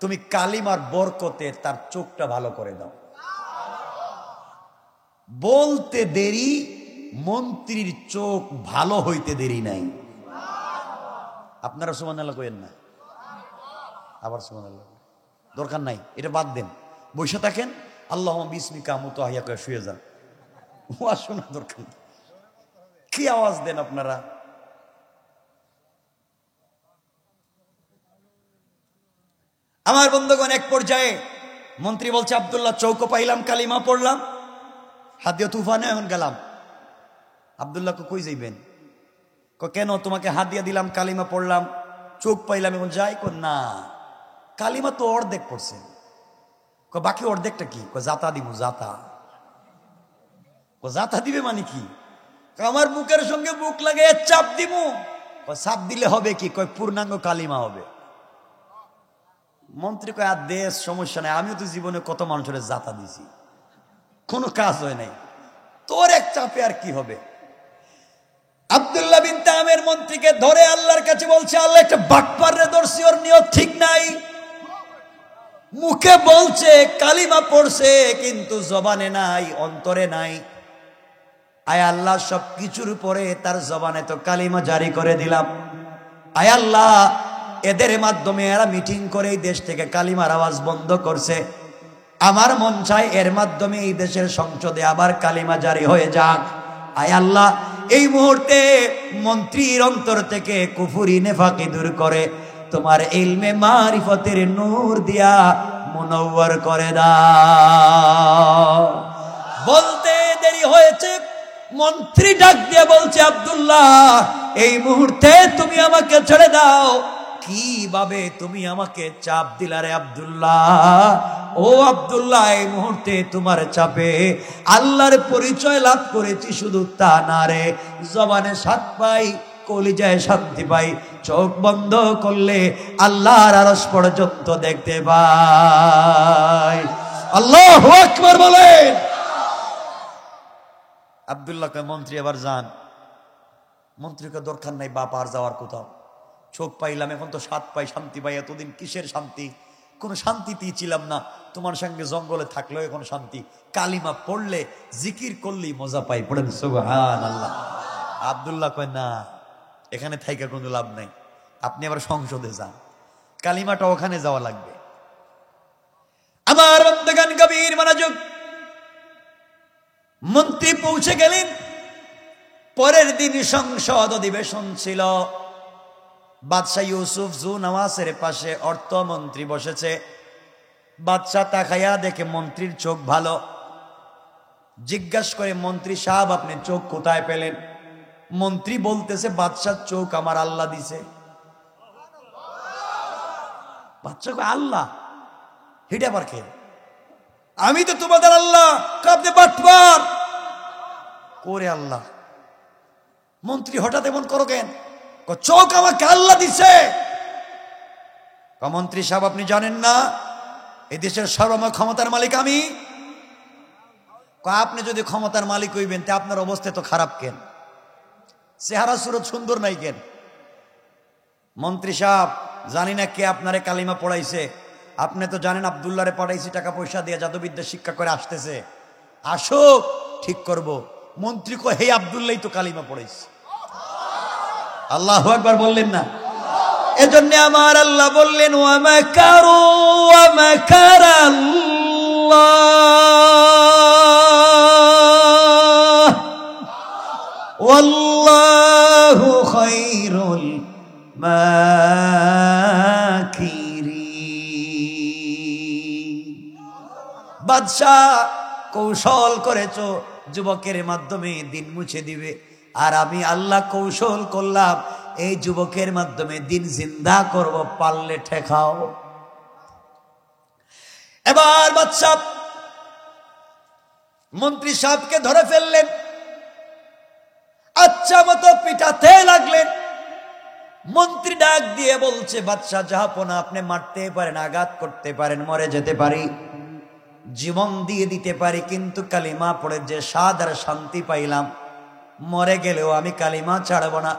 তুমি কালিমার বরকতে তার চোখটা ভালো করে দাও। বলতে দেরি, মন্ত্রীর চোখ ভালো হইতে দেরি নাই। আপনারা সুবহানাল্লাহ কইেন না, আবার সুবহানাল্লাহ দরকার নাই, এটা বাদ দেন, বসে থাকেন। আল্লাহুম্মা বিসমিকা মুতাহিয়া করে শুয়ে যান, ওয়াজ শোনা দরকার নেই। কি আওয়াজ দেন আপনারা? আমার বন্ধুগণ, এক পর্যায়ে মন্ত্রী বলছে আব্দুল্লাহ চৌকো পাইলাম, কালিমা পড়লাম, হাত দিয়ে তুফানে এখন গেলাম। আব্দুল্লাহ কই যাইবেন? কেন? তোমাকে হাত দিয়ে দিলাম, কালিমা পড়লাম, চোখ পাইলাম, এখন যাই? না, কালিমা তো অর্ধেক পড়ছে। বাকি অর্ধেকটা কি? জাতা দিব। জাতা? জাতা দিবে মানে কি? আমার বুকের সঙ্গে বুক লাগে চাপ দিব। চাপ দিলে হবে কি? পূর্ণাঙ্গ কালিমা হবে। মন্ত্রী কয় আর দেশ সমস্যা নাই, আমিও তো জীবনে কত মানুষের জাতা দিছি, কোনো কাজ হয় নাই, তোর এক চাপে আর কি হবে? আব্দুল্লাহ বিন তামের মন্ত্রীকে ধরে আল্লাহর কাছে বলছে, আল্লাহ একটা বাটপারে ধরছি, ওর নিয়ত ঠিক নাই, মুখে বলছে কালিমা পড়ছে কিন্তু জবানে নাই, অন্তরে নাই। আয় আল্লাহ, সব কিছুর উপরে তার জবানে তো কালিমা জারি করে দিলাম। আয় আল্লাহ, এদের মাধ্যমে এরা মিটিং করে এই দেশ থেকে কালিমার আওয়াজ বন্ধ করছে। আমার মন চায় এর মাধ্যমে এই দেশের সংসদে আবার কালিমা জারি হয়ে যাক। আয় আল্লাহ, এই মুহূর্তে মন্ত্রীর অন্তর থেকে কুফরি নেফাকি দূর করে তোমার ইলমে মারিফতের নূর দিয়া মুনওয়ার করে দাও। বলতে দেরি হয়েছে, মন্ত্রী ডাক দিয়ে বলছে, আব্দুল্লাহ এই মুহূর্তে তুমি আমাকে ছেড়ে দাও। কিভাবে তুমি আমাকে চাপ দিলা রে আব্দুল্লাহ? ও আব্দুল্লাহ, এই মুহূর্তে তোমার চাপে আল্লাহর পরিচয় লাভ করেছি, শুধু তা না রে, জবানে স্বাদ পাই, কলিজায় শান্তি পাই, চোখ বন্ধ করলে আল্লাহর আরশ পর্যন্ত দেখতে পাই। আল্লাহু আকবার বলেন। আব্দুল্লাহ কয়, মন্ত্রী এবার যান। মন্ত্রীকে দরকার নাই বাপ আর যাওয়ার কোথাও, চোখ পাইলাম, এখন তো স্বাদ পাই, শান্তি পাই। এতদিন কিসের শান্তি? কোনো শান্তিতেই ছিলাম না, তোমার সঙ্গে জঙ্গলে থাকলেও এখন শান্তি, কালিমা পড়লে জিকির করলেই মজা পাই। পড়েন সুবহানাল্লাহ। আব্দুল্লাহ কয়, না, এখানে থাইকা কোনো লাভ নাই, আপনি আবার সংসদে যান, কালিমাটা ওখানে যাওয়া লাগবে। আমার বন্ধুগণ গভীর মনোযোগ। মন্ত্রী পৌঁছে গেলেন। পরের দিন সংসদ অধিবেশন ছিল। বাদশাহ ইউসুফ জু নওয়াজের পাশে অর্থমন্ত্রী বসেছে। বাদশাহ তাকাইয়া দেখে মন্ত্রীর চোখ ভালো। জিজ্ঞাসা করে, মন্ত্রী সাহেব আপনি চোখ কোথায় পেলেন? মন্ত্রী বলতেছে, বাদশার চোখ আমার আল্লাহ দিছে। বাদশা কয়, আল্লাহ? হিটা আবার কে? আমি তো তোমাদের আল্লাহ। আপনি বাটপার করে আল্লাহ। মন্ত্রী হঠাৎ এমন করো কেন? চোখ আমাকে আল্লাহ দিছে। মন্ত্রী সাহেব আপনি জানেন না এই দেশের সর্বময় ক্ষমতার মালিক আমি? আপনি যদি ক্ষমতার মালিক হইবেন তা আপনার অবস্থা তো খারাপ কেন? চেহারা সুরত সুন্দর নাই কেন? মন্ত্রী সাহেব জানি না কে আপনারে কালিমা পড়াইছে, আপনি তো জানেন আব্দুল্লাহরে পাঠাইছি টাকা পয়সা দিয়ে জাদুবিদ্যা শিক্ষা করে আসতেছে, আসুক ঠিক করব। মন্ত্রী কয়, হে আব্দুল্লাহ তো কালিমা পড়াইছে। আল্লাহু আকবার বললেন না? এজন্য আমার আল্লাহ বললেন, ওয়া মাকারু ওয়া মাকারাল্লাহ ওয়াল্লাহু খায়রুল মাকিরিন। বাদশা কৌশল করেছো যুবকের মাধ্যমে দিন মুছে দিবে, আর আমি আল্লাহ কৌশল করলাম এই যুবকের মাধ্যমে দিন জিন্দা করব, পারলে ঠেকাও। এবার বাদশা মন্ত্রী সাহেবকে ধরে ফেললেন, আচ্ছা মতো পিটাতে লাগলেন। মন্ত্রী ডাক দিয়ে বলছে, বাদশা জাহাপনা আপনি মারতে পারেন, আঘাত করতে পারেন, মরে যেতে পারি, জীবন দিয়ে দিতে পারি, কিন্তু কালিমা পড়ে যে স্বাদ আর শান্তি পাইলাম, মরে গেলেও আমি কালিমা ছাড়ব না।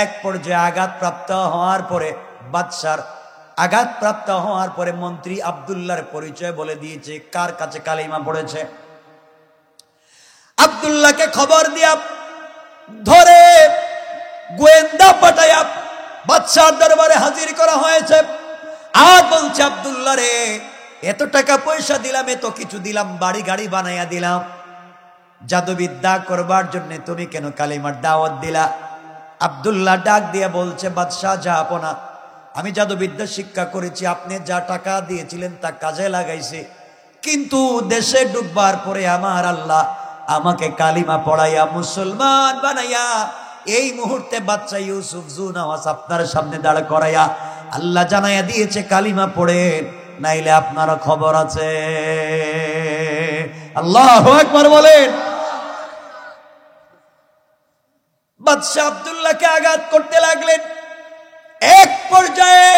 এক পর্যায়ে আঘাতপ্রাপ্ত হওয়ার পরে, বাদশার আঘাতপ্রাপ্ত হওয়ার পরে মন্ত্রী আব্দুল্লাহর পরিচয় বলে দিয়েছে কার কাছে কালিমা পড়েছে। আব্দুল্লাহকে খবর দিয়া ধরে গোয়েন্দা পাঠাইয়া বাদশার দরবারে হাজির করা হয়েছে। আর বলছে, আব্দুল্লাহ রে, এত টাকা পয়সা দিলাম, এত কিছু দিলাম, বাড়ি গাড়ি বানাইয়া দিলাম, জাদুবিদ্যা করবার জন্য তুমি কেন কালিমার দাওয়াত দিলা? আব্দুল্লাহ ডাক দিয়ে বলছে, বাদশাহ জাহাপনা, আমি জাদুবিদ্যা শিক্ষা করেছি, আপনি যা টাকা দিয়েছিলেন তা কাজে লাগাইছি, কিন্তু দেশে ডুববার পরে আমার আল্লাহ আমাকে কালিমা পড়াইয়া মুসলমান বানাইয়া এই মুহূর্তে বাচ্চা ইউসুফ জুনাওয়াজ আপনার সামনে দাঁড় করাইয়া আল্লাহ জানাইয়া দিয়েছে কালিমা পড়ে, নাইলে আপনার খবর আছে। আল্লাহু আকবার বলেন। বাদশা আব্দুল্লাহকে আঘাত করতে লাগলেন। এক পর্যায়ে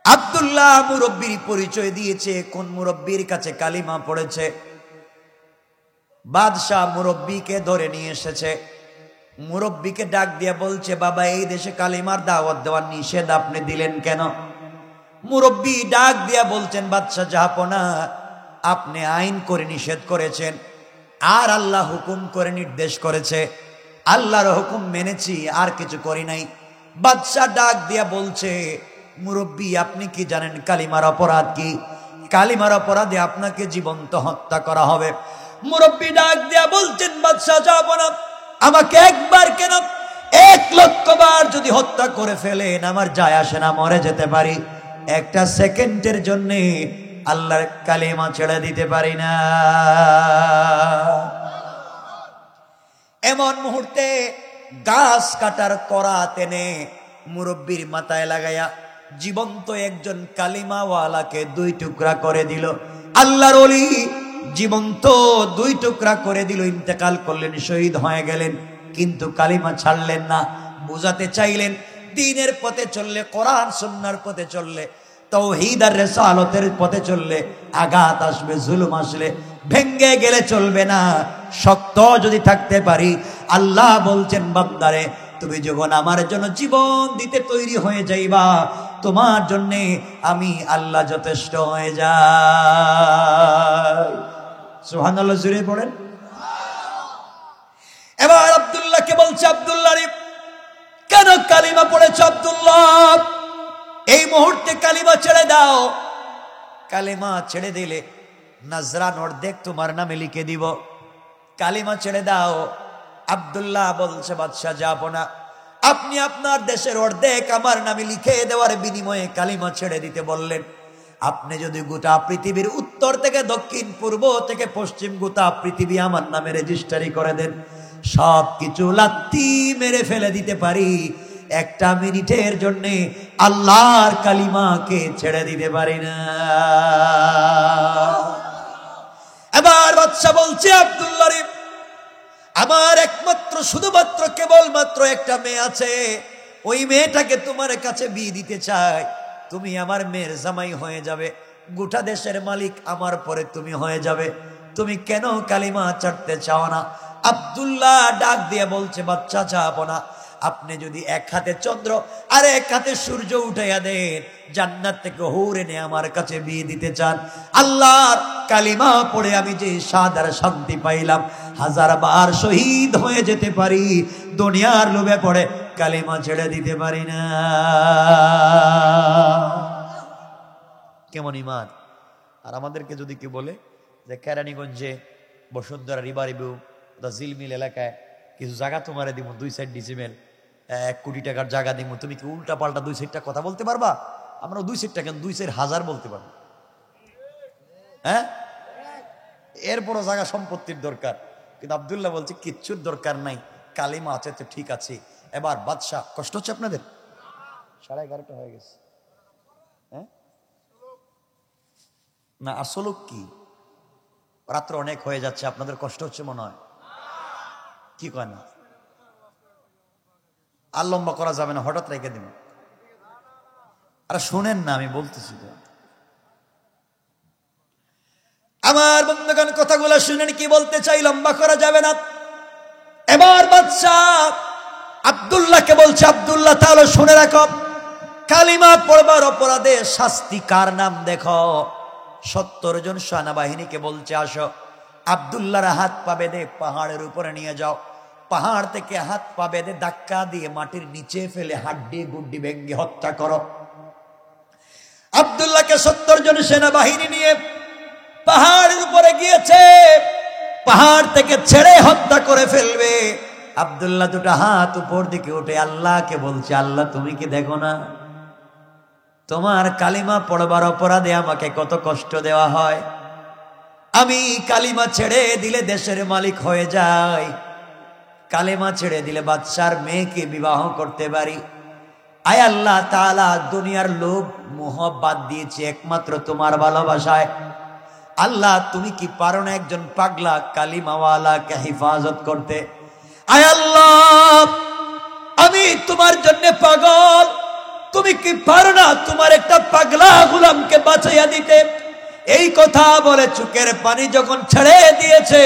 আব্দুল্লাহ মুরব্বীর পরিচয় দিয়েছে, কোন মুরব্বীর কাছে কালিমা পড়েছে। বাদশাহ মুরব্বীকে ধরে নিয়ে এসেছে। মুরব্বীকে ডাক দিয়ে বলছে, বাবা, এই দেশে কালিমার দাওয়াত দেওয়ার নিষেধ আপনি দিলেন কেন? মুরব্বী ডাক দিয়া বলছেন, বাদশাহ জাহাপনা, আপনি আইন করে নিষেধ করেছেন, আর আল্লাহ হুকুম করে নির্দেশ করেছে, আল্লাহর হুকুম মেনেছি, আর কিছু করি নাই। বাদশাহ ডাক দিয়া বলছে, মুরব্বী, আপনি কি জানেন কালিমার অপরাধ কি? কালিমার অপরাধে আপনাকে জীবন্ত হত্যা করা হবে। মুরব্বী ডাক দিয়া বলছেন, বাদশাহ জাহাপনা, আমাকে একবার কেন 1,00,000 বার যদি হত্যা করে ফেলেন আমার যায় আসে না, মরে যেতে পারি, একটা সেকেন্ডের জন্য আল্লাহর কালিমা ছেড়ে দিতে পারি না। এমন মুহূর্তে গাছ কাটার করা টেনে মুরব্বীর মাথায় লাগাইয়া জীবন্ত একজন কালিমাওয়ালাকে 2 টুকরা করে দিল। আল্লাহর ওলি জীবন্ত 2 টুকরা করে দিল, ইন্তেকাল করলেন, শহীদ হয়ে গেলেন, কিন্তু কালিমা ছাড়লেন না। বুঝাতে চাইলেন দ্বীনের পথে চললে, কোরআন সুন্নাহর পথে চললে, তাওহীদ আর রিসালাতের পথে চললে আঘাত আসবে, জুলুম আসলে ভেঙ্গে গেলে চলবে না, শক্ত যদি থাকতে পারি। আল্লাহ বলছেন, বান্দারে, তুমি যখন আমার জন্য জীবন দিতে তৈরি হয়ে যাইবা, তোমার জন্য আমি আল্লাহ যথেষ্ট হয়ে যাই। সুবহানাল্লাহ জুড়ে পড়েন। এবার আব্দুল্লাহকে বলছে, আব্দুল্লাহ রে, কেন কালিমা পড়েছ? আব্দুল্লাহ, এই মুহূর্তে কালিমা ছেড়ে দাও। কালিমা ছেড়ে দিলে নাজরান অর্ধেক তোমার নামে লিখে দিব, কালিমা ছেড়ে দাও। আব্দুল্লাহ বলছে, বাদশাহ জাহাপনা, আপনি আপনার দেশের অর্ধেক আমার নামে লিখে দেওয়ার বিনিময়ে কালিমা ছেড়ে দিতে বললেন। আপনি যদি গোটা পৃথিবীর উত্তর থেকে দক্ষিণ, পূর্ব থেকে পশ্চিম গোটা পৃথিবী আমার নামে রেজিস্ট্রি করে দেন, সব কিছু লাত্তি মেরে ফেলে দিতে পারি, 1 মিনিটের জন্য আল্লাহর কালিমাকে ছেড়ে দিতে পারি না। এবার বাদশা বলছে, আব্দুল্লাহ রে, আমার একমাত্র শুধুমাত্র কেবলমাত্র একটা মেয়ে আছে, ওই মেয়েটাকে তোমার কাছে বিয়ে দিতে চাই, তুমি আমার মেয়ের জামাই হয়ে যাবে, গোটা দেশের মালিক আমার পরে তুমি হয়ে যাবে, তুমি কেন কালিমা ছাড়তে চাও না? আব্দুল্লাহ ডাক দিয়ে বলছে, বাচ্চা চাবো না, আপনি যদি এক হাতে চন্দ্র আর এক হাতে সূর্য উঠাইয়া দেন, জান্নাত থেকে হুর এনে আমার কাছে বিয়ে দিতে চান, আল্লাহর কালিমা পড়ে আমি যে স্বাদ আর শান্তি পাইলাম, 1000 বার শহীদ হয়ে যেতে পারি, দুনিয়ার লোভে পড়ে কালিমা ছেড়ে দিতে পারি না। কেমন ইমান! আর আমাদেরকে যদি কি বলে যে কেরানীগঞ্জে বসুন্ধরা রিবা রিভিউ জিলমিল এলাকায় কিছু জায়গা তোমারে দিব, 2 সাইড ডিসিমেল, 1 কোটি টাকার জায়গা দিব, তুমি কি উল্টা পাল্টা 2 সাইডটা কথা বলতে পারবা? আমরা 2 সাইডটা কেন, 2 সাইড 1000 বলতে পারবো। হ্যাঁ, এরপরও জায়গা সম্পত্তির দরকার, কিন্তু আব্দুল্লাহ বলছে কিচ্ছুর দরকার নাই, কালিমা আছে তো ঠিক আছে। এবার বাদশাহ, কষ্ট হচ্ছে আপনাদের? 11:30 হয়ে গেছে। হ্যাঁ না, আসলে কি রাত্র অনেক হয়ে যাচ্ছে, আপনাদের কষ্ট হচ্ছে মনে হয়, কি কয় না? আর লম্বা করা যাবে না, হঠাৎ রেখে দিব। আরে শোনেন না, আমি বলতেছি তো, আমার বন্ধুগণ, কথাগুলো শুনেন, কি বলতে চাই লম্বা করা যাবে না। এবার বাদশাহ আব্দুল্লাহকে বলছে, আব্দুল্লাহ তাহলে শুনে রাখো, কালিমা পড়বার অপরাধে শাস্তি কার নাম দেখো। 70 জন সেনাবাহিনীকে বলছে, আসো আব্দুল্লাহর হাত পা বেঁধে পাহাড়ের উপরে নিয়ে যাও, পাহাড় থেকে হাত পা বেঁধে ধাক্কা দিয়ে মাটির নিচে ফেলে হাড্ডি গুড্ডি ভেঙ্গে হত্যা করো। আব্দুল্লাহকে 70 জন সেনাবাহিনী নিয়ে পাহাড়ের উপরে গিয়েছে, পাহাড় থেকে ছেড়ে হত্যা করে ফেলবে। আব্দুল্লাহ দুটো হাত উপর দিকে উঠে আল্লাহকে বলছে, আল্লাহ তুমি কি দেখো না তোমার কালিমা পড়বার অপরাধে আমাকে কত কষ্ট দেওয়া হয়। আমি কালিমা ছেড়ে দিলে দেশের মালিক হয়ে যাই, কালিমা ছেড়ে দিলে বাদশার মেয়েকে বিবাহ করতে পারি। আয় আল্লাহ তাআলা, দুনিয়ার লোভ মোহ বাদ দিয়েছি একমাত্র তোমার ভালোবাসায়। আল্লাহ তুমি কি পারো না একজন পাগলা কালিমাওয়ালাকে হেফাজত করতে? আয় আল্লাহ, আমি তোমার জন্য পাগল, তুমি কি পারো না তোমার একটা পাগলা গোলামকে বাঁচাইয়া দিতে? এই কথা বলে চোখের পানি যখন ছেড়ে দিয়েছে,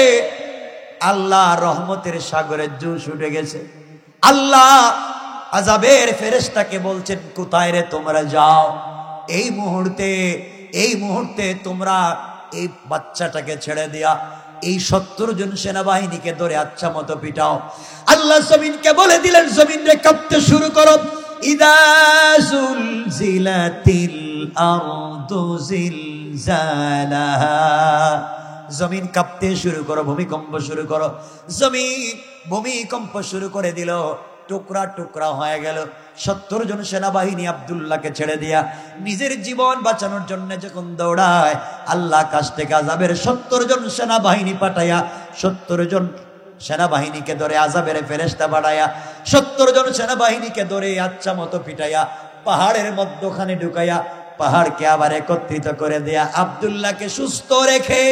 আল্লাহ রহমতের সাগরে জোশ উঠে গেছে। আল্লাহ আযাবের ফেরেশতাকে বলছেন, কোথায় রে তোমরা যাও, এই মুহূর্তে তোমরা এই বাচ্চাটাকে ছেড়ে দিয়া এই 70 জন সেনাবাহিনীকে ধরে আচ্ছা মতো পিটাও। আল্লাহ জমিনকে বলে দিলেন, জমিন রে কাঁপতে শুরু করো। ইদা যুলজিলাতিল আরদু জিলজালাহা, জমিন কাঁপতে শুরু করো, ভূমিকম্প শুরু করো। জমিন ভূমিকম্প শুরু করে দিল, টুকরা টুকরা হয়ে গেল। 70 জন সেনাবাহিনী আব্দুল্লাহকে ছেড়ে দিয়া নিজের জীবন বাঁচানোর জন্য যখন দৌড়ায়, আল্লাহ কাছ থেকে আযাবের 70 জন সেনাবাহিনী পাঠাইয়া 70 জন সেনাবাহিনীকে ধরে আযাবের ফেরেশতা পাঠাইয়া 70 জন সেনাবাহিনীকে ধরে আচ্ছা মতো পিটাইয়া পাহাড়ের মধ্যখানে ঢুকাইয়া পাহাড়কে আবার একত্রিত করে দেয়া আব্দুল্লাহকে সুস্থ রেখে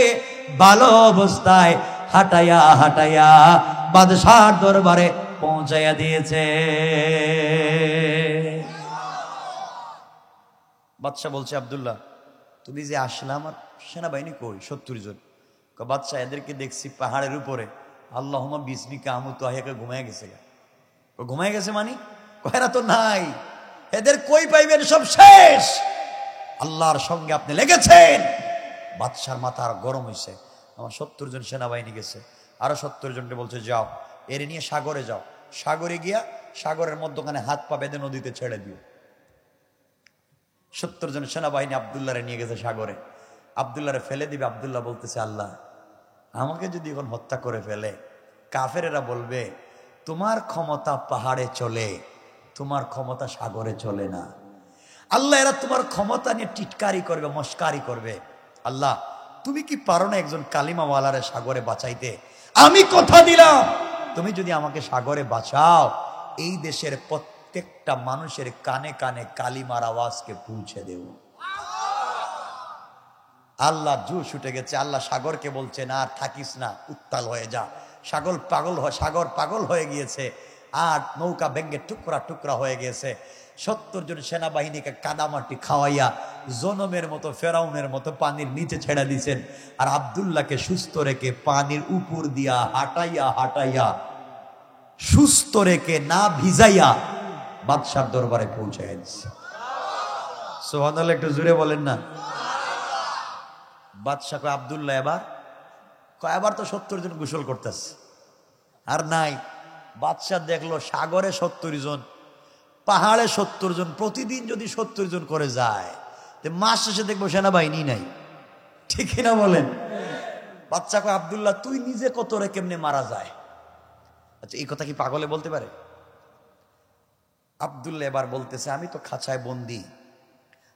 ভালো অবস্থায় হাঁটাইয়া হাঁটাইয়া বাদশার দরবারে পৌঁছাইয়া দিয়েছে। বাদশা বলছে, আব্দুল্লাহ তুমি যে আসলে, আমার সেনাবাহিনী কই? 70 জন। বাদশা এদেরকে দেখছি পাহাড়ের উপরে, আল্লাহুম্মা বিসমিকা আমুতু আহয়াকে ঘুমায় গেছে। ঘুমায় গেছে মানে কয়রা তো নাই, এদের কই পাইবেন? সব শেষ, আল্লাহর সঙ্গে আপনি লেগেছেন। বাদশার মাথা আর গরম হয়েছে, আমার 70 জন সেনাবাহিনী গেছে, আরো 70 জনকে বলছে যাও এর নিয়ে সাগরে যাও, সাগরে গিয়া সাগরের মধ্যখানে হাত পা বেঁধে নদীতে ছেড়ে দিও। 70 জন সেনাবাহিনী আব্দুল্লাহরে নিয়ে গেছে সাগরে, আব্দুল্লাহরে ফেলে দিবে। আব্দুল্লাহ বলতেছে, আল্লাহ আমাকে যদি এখন হত্যা করে ফেলে, কাফেরেরা বলবে তোমার ক্ষমতা পাহাড়ে চলে, তোমার ক্ষমতা সাগরে চলে না। আল্লাহ এরা তোমার ক্ষমতা নিয়ে টিটকারি করবে, মস্কারি করবে। আল্লাহ তুমি কি পারো না একজন কালিমাওয়ালারে সাগরে বাঁচাইতে? আমি কথা দিলাম, তুমি যদি আমাকে সাগরে বাঁচাও, এই দেশের প্রত্যেকটা মানুষের কানে কানে কালিমার আওয়াজকে পৌঁছে দেব। আল্লাহ জোশ উঠে গেছে। আল্লাহ সাগরকে বলছেন, আর থাকিস না, উত্তাল হয়ে যা। সাগর পাগল হয়ে গিয়েছে, আর নৌকা ভেঙ্গে টুকরা টুকরা হয়ে গিয়েছে। 70 জন সেনাবাহিনীকে কাদামাটি খাওয়াইয়া জনমের মতো ফেরাউনের মতো পানির নিচে ছেড়ে দিয়েছেন, আর আব্দুল্লাহকে সুস্থ রেখে পানির উপর দিয়া হাঁটাইয়া হাঁটাইয়া সুস্থ রেখে না ভিজাইয়া বাদশার দরবারে পৌঁছায় দিচ্ছে। সুবহানাল্লাহ, একটু জোরে বলেন না। বাদশা কয়, আব্দুল্লাহ এবার তো 70 জন গোসল করতেছে, আর নাই। বাদশা দেখলো সাগরে 70 জন, পাহাড়ে 70 জন, প্রতিদিন যদি 70 জন করে যায়, মাস শেষে দেখবো সেনাবাহিনী নাই। ঠিক না বলেন? বাদশা কয়, আব্দুল্লাহ তুই নিজে কত রে কেমনে মারা যায়? আচ্ছা, এই কথা কি পাগলে বলতে পারে? আব্দুল্লাহ এবার বলতেছে, আমি তো খাঁচায় বন্দি,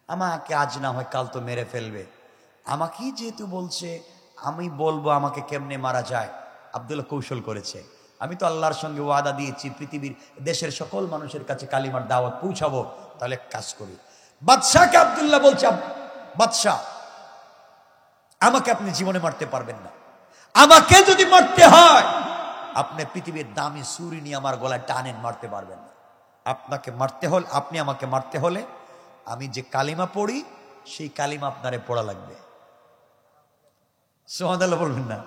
আমাকে আজ না হয় কাল তো মেরে ফেলবে, আমাকেই যেহেতু বলছে আমি বলবো আমাকে কেমনে মারা যায়। আব্দুল্লাহ কৌশল করেছে, আমি তো আল্লাহর সঙ্গে ওয়াদা দিয়েছি পৃথিবীর দেশের সকল মানুষের কাছে কালিমার দাওয়াত পৌঁছাবো, তাহলে কাজ করি। বাদশাকে আব্দুল্লাহ বলছে, বাদশা আমাকে আপনি জীবনে মারতে পারবেন না, আমাকে যদি মারতে হয় আপনি পৃথিবীর দামি ছুরি নিয়ে আমার গলায় টানেন, মারতে পারবেন না। আপনাকে মারতে হলে, আপনি আমাকে মারতে হলে আমি যে কালিমা পড়ি সেই কালিমা আপনারে পড়া লাগবে। সুবহানাল্লাহ বলবেন না?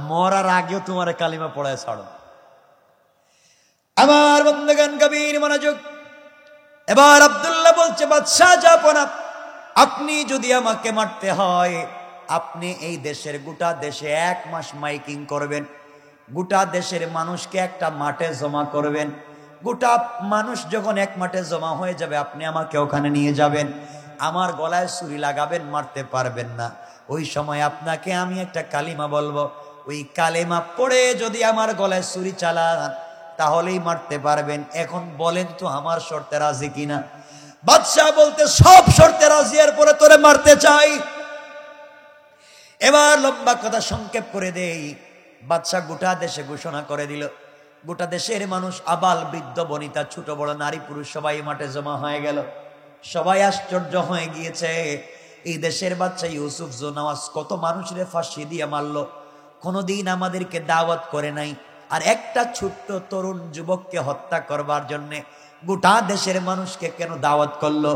মরার আগেও তোমার কালিমা পড়ায় ছাড়ো। আমার বন্ধুগণ গভীর মনোযোগ। এবার আব্দুল্লাহ বলছে, বাদশাহ জাপনা, আপনি যদি আমাকে মারতে হয়, আপনি এই দেশের গোটা দেশে 1 মাস মাইকিং করবেন, গোটা দেশের মানুষকে একটা মাঠে জমা করবেন। গোটা মানুষ যখন এক মাঠে জমা হয়ে যাবে, আপনি আমাকে ওখানে নিয়ে যাবেন, আমার গলায় ছুরি লাগাবেন, মারতে পারবেন না। ওই সময় আপনাকে আমি একটা কালিমা বলবো, ওই কালিমা পড়ে যদি আমার গলায় ছুরি চালান তাহলেই মারতে পারবেন। এখন বলেন তো আমার শর্তে রাজি কিনা? বাদশাহ বলতে, সব শর্তে রাজি, এরপরে তোরে মারতে চাই। এবার লম্বা কথা সংক্ষেপ করে দেই, বাদশাহ গোটা দেশে ঘোষণা করে দিল, গোটা দেশের মানুষ, আবাল বৃদ্ধ বনিতা, ছোট বড় নারী পুরুষ সবাই মাঠে জমা হয়ে গেল। সবাই আশ্চর্য হয়ে গিয়েছে, এই দেশের বাচ্চা ইউসুফ জোনাওয়াজ কত মানুষের ফাঁসি দিয়ে মারলো, কোনোদিন আমাদেরকে দাওয়াত করে নাই, আর একটা ছোট্ট তরুণ যুবককে হত্যা করবার জন্য গোটা দেশের মানুষকে কেন দাওয়াত করলো?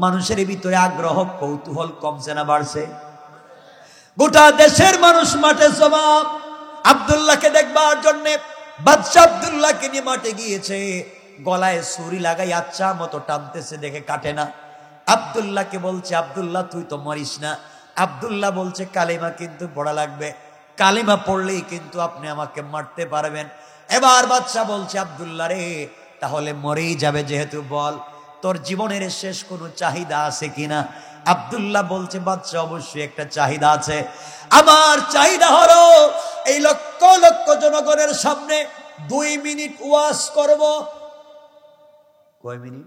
মানুষের ভিতরে আগ্রহ কৌতূহল কমছে না বাড়ছে? গোটা দেশের মানুষ মাঠে জমা আব্দুল্লাহকে দেখবার জন্য। বাদশা আব্দুল্লাহকে নিয়ে মাঠে গিয়েছে, গলায় ছুরি লাগাই আচ্ছা মতো টানতেছে, দেখে কাটে না। আব্দুল্লাহকে বলছে, আব্দুল্লাহ তুই তো মরিস না। আব্দুল্লাহ বলছে, কালিমা কিন্তু পড়া লাগবে, কালিমা পড়লেই কিন্তু আপনি আমাকে মারতে পারবেন। এবার বাদশা বলছে, আব্দুল্লাহ রে, তাহলে মরেই যাবে যেহেতু, বল তোর জীবনের শেষ কোনো চাহিদা আছে কিনা? আব্দুল্লাহ বলছে, বাদশা অবশ্যই একটা চাহিদা আছে, আমার চাহিদা হলো এই লক্ষ লক্ষ জনগণের সামনে 2 মিনিট ওয়াজ করব। কয় মিনিট?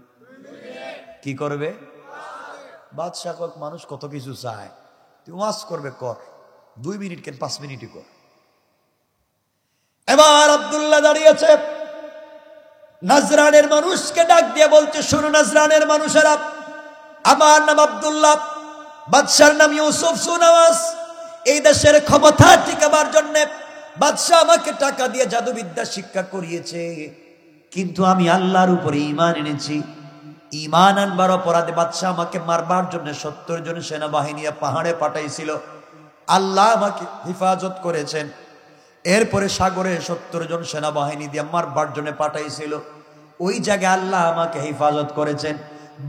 কি করবে? বাদশা কয়, মানুষ কত কিছু চায়, তুই ওয়াজ করবে, কর, 2 মিনিট কেন 5 মিনিটই কর। এবার আব্দুল্লাহ দাঁড়িয়েছে, নাজরানের মানুষকে ডাক দিয়ে বলছে, শোনো নাজরানের মানুষেরা, আমার নাম আব্দুল্লাহ, বাদশার নাম ইউসুফ জোনাওয়াজ। এই দেশের ক্ষমতা টিকাবার জন্য বাদশাহ আমাকে টাকা দিয়ে জাদুবিদ্যা শিক্ষা করিয়েছে, কিন্তু আমি আল্লাহর উপরে ঈমান এনেছি। ঈমান আনবার অপরাধে বাদশাহ আমাকে মারবার জন্য 70 জন সেনাবাহিনী পাহাড়ে পাঠাইছিল, আল্লাহ আমাকে হেফাজত করেছেন। এরপরে সাগরে 70 জন সেনাবাহিনী দিয়ে মারবার জন্য পাঠাইছিল, ওই জায়গায় আল্লাহ আমাকে হেফাজত করেছেন।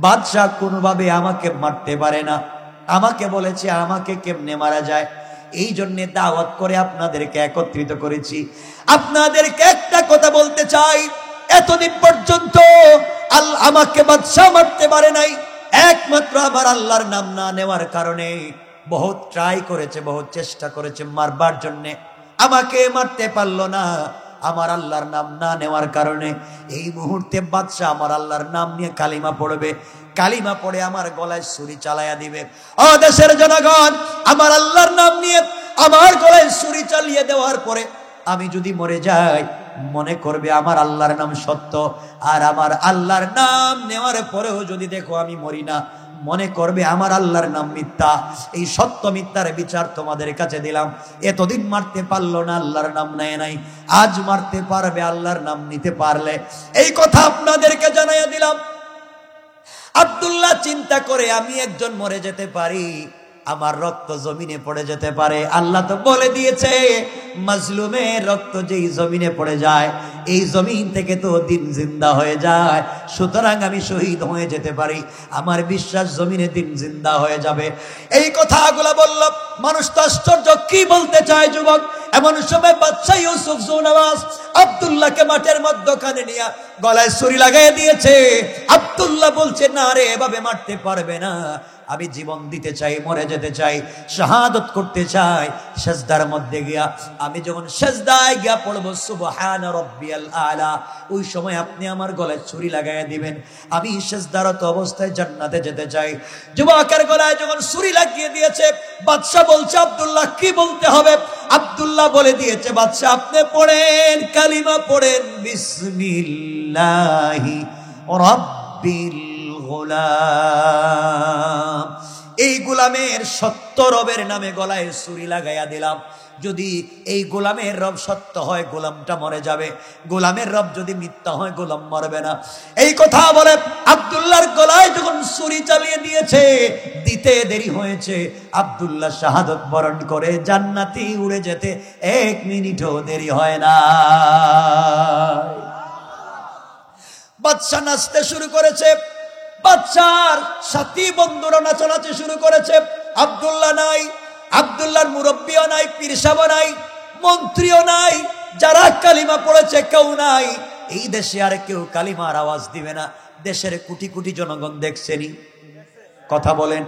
বাদশাহ কোনোভাবে আমাকে মারতে পারে না। আমাকে বলেছে আমাকে কেমনে মারা যায়, এই জন্যে দাওয়াত করে আপনাদেরকে একত্রিত করেছি। আপনাদেরকে একটা কথা বলতে চাই, এতদিন পর্যন্ত আমাকে বাদশাহ মারতে পারে নাই, একমাত্র আমার আল্লাহর নাম না নেওয়ার কারণে। বহুত ট্রাই করেছে, বহুত চেষ্টা করেছে মারবার জন্যে, আমাকে মারতে পারলো না, আমার আল্লাহর নাম না নেওয়ার কারণে। এই মুহূর্তে বাদশাহ আমার আল্লাহর নাম নিয়ে কালিমা পড়বে, কালিমা পড়ে আমার গলায় ছুরি চালাইয়া দিবে। ও দেশের জনগণ, আমার আল্লাহর নাম নিয়ে আমার গলায় ছুরি চালিয়ে দেওয়ার পরে আমি যদি মরে যাই, মনে করবে আমার আল্লাহর নাম সত্য, আর আমার আল্লাহর নাম নেওয়ার পরেও যদি দেখো আমি মরি না, মনে করবে আমার আল্লাহর নাম মিথ্যা। এই সত্য মিথ্যার বিচার তোমাদের কাছে দিলাম। এতদিন মারতে পারলো না, আল্লাহর নাম নেয় নাই, আজ মারতে পারবে আল্লাহর নাম নিতে পারলে। এই কথা আপনাদেরকে জানাইয়া দিলাম। আব্দুল্লাহ চিন্তা করে, আমি একজন মরে যেতে পারি, আমার রক্ত জমিনে পড়ে যেতে পারে। আল্লাহ তো বলে দিয়েছে, মাজলুমের রক্ত যেই জমিনে পড়ে যায়, এই জমিন থেকে তো দিন জিন্দা হয়ে যায়, সুতরাং আমি শহীদ হয়ে যেতে পারি, আমার বিশ্বাস জমিনে দিন জিন্দা হয়ে যাবে। এই কথাগুলো বলল, মানুষ তো আশ্চর্য, কি বলতে চায় যুবক? এমন সময় বাদশা ইউসুফ জোনাওয়াজ আব্দুল্লাহকে মাঠের মধ্যখানে নিয়ে গলায় ছুরি লাগাই দিয়েছে। আব্দুল্লাহ বলছে, না রে, এভাবে মারতে পারবে না, আমি জীবন দিতে চাই, মরে যেতে চাই, শাহাদত করতে চাই। সেজদার মধ্যে গিয়া আমি যখন সেজদায় গিয়া পড়ব সুবহান রাব্বিয়াল আলা, ওই সময় আপনি আমার গলায় ছুরি লাগাইয়া দিবেন, আমি সেজদারত অবস্থায় জান্নাতে যেতে চাই। যুবকের গলায় যখন ছুরি লাগিয়ে দিয়েছে, বাদশা বলছে, আব্দুল্লাহ কি বলতে হবে? আব্দুল্লাহ বলে দিয়েছে, বাদশা আপনি পড়েন, কালিমা পড়েন, বিসমিল্লাহি রাব্বিল গোলাম এই গোলামের সত্য রবের নামে গলায় ছুরি লাগাইয়া দিলাম। যদি এই গোলামের রব সত্য হয় গোলামটা মরে যাবে, গোলামের রব যদি মিথ্যা হয় গোলাম মরবে না। এই কথা বলে আব্দুল্লাহর গলায় যখন ছুরি চালিয়ে দিয়েছে, দিতে দেরি হয়েছে, আব্দুল্লাহ শাহাদত বরণ করে জান্নাতি উড়ে যেতে 1 মিনিটও দেরি হয় না। বাদশা নাচতে শুরু করেছে, বাদশার সাথী বন্ধুরা নাচানাচি শুরু করেছে। আব্দুল্লাহ নাই, আব্দুল্লাহর মুরব্বীও নাই, পীর সাহেব নাই, মন্ত্রীও নাই, যারা কালিমা পড়েছে কেউ নাই। এই দেশে আর কেউ কালিমার আওয়াজ দিবে না। দেশের কোটি কোটি জনগণ দেখছেনি, কথা বলেন।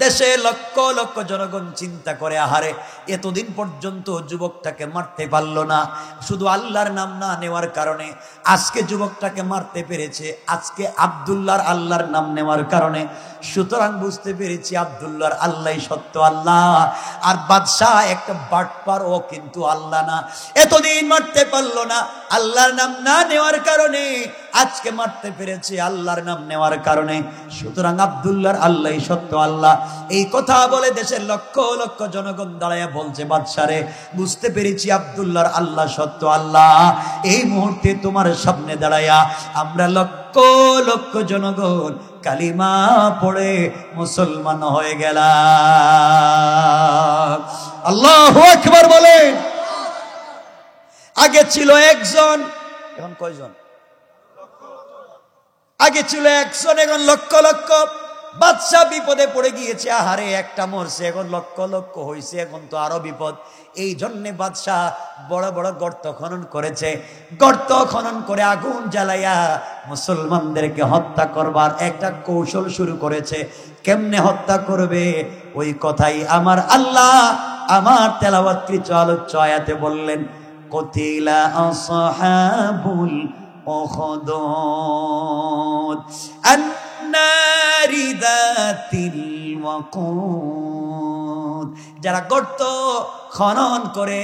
দেশে লক্ষ লক্ষ জনগণ চিন্তা করে, আহারে এতদিন পর্যন্ত যুবকটাকে মারতে পারলো না, শুধু আল্লাহর নাম না নেওয়ার কারণে আজকে যুবকটাকে মারতে পেরেছে, আজকে আব্দুল্লাহর আল্লাহর নাম নেওয়ার কারণে। সুতরাং বুঝতে পেরেছি আব্দুল্লাহর আল্লাহ সত্য আল্লাহ, আর বাদশাহ একটা বাটপার, ও কিন্তু আল্লাহ না। এতদিন মারতে পারলো না আল্লাহর নাম না নেওয়ার কারণে, আজকে মারতে পেরেছে আল্লাহর নাম নেওয়ার কারণে। সুতরাং আব্দুল্লাহর আল্লাহ সত্য আল্লাহ। এই কথা বলে দেশের লক্ষ লক্ষ জনগণ দাঁড়ায় বলছে, বাদশারে বুঝতে পেরেছি আব্দুল্লাহর আল্লাহ সত্য আল্লাহ। এই মুহূর্তে তোমার সামনে দাঁড়ায়া আমরা লক্ষ লক্ষ জনগণ কালিমা পড়ে মুসলমান হয়ে গেলাম। আল্লাহু আকবার বলে। আগে ছিল একজন, এখন কয়জন? আগে ছিল একজন, এখন লক্ষ লক্ষ। বাদশা বিপদে পড়ে গিয়েছে, আহারে একটা মরছে, এখন লক্ষ লক্ষ হয়েছে, এখন তো আরো বিপদ। এই জন্যে বাদশা বড় বড় গর্ত খনন করেছে। গর্ত খনন করে আগুন জ্বালাইয়া মুসলমানদেরকে হত্যা করবার একটা কৌশল শুরু করেছে। কেমনে হত্যা করবে ওই কথাই আমার আল্লাহ আমার তেলাওয়াতকৃত আলোচ্য আয়াতে বললেন, কুতিলা আসহাবুল উখদুদ আন্নারি যাতিল ওয়াকুদ। যারা গর্ত খনন করে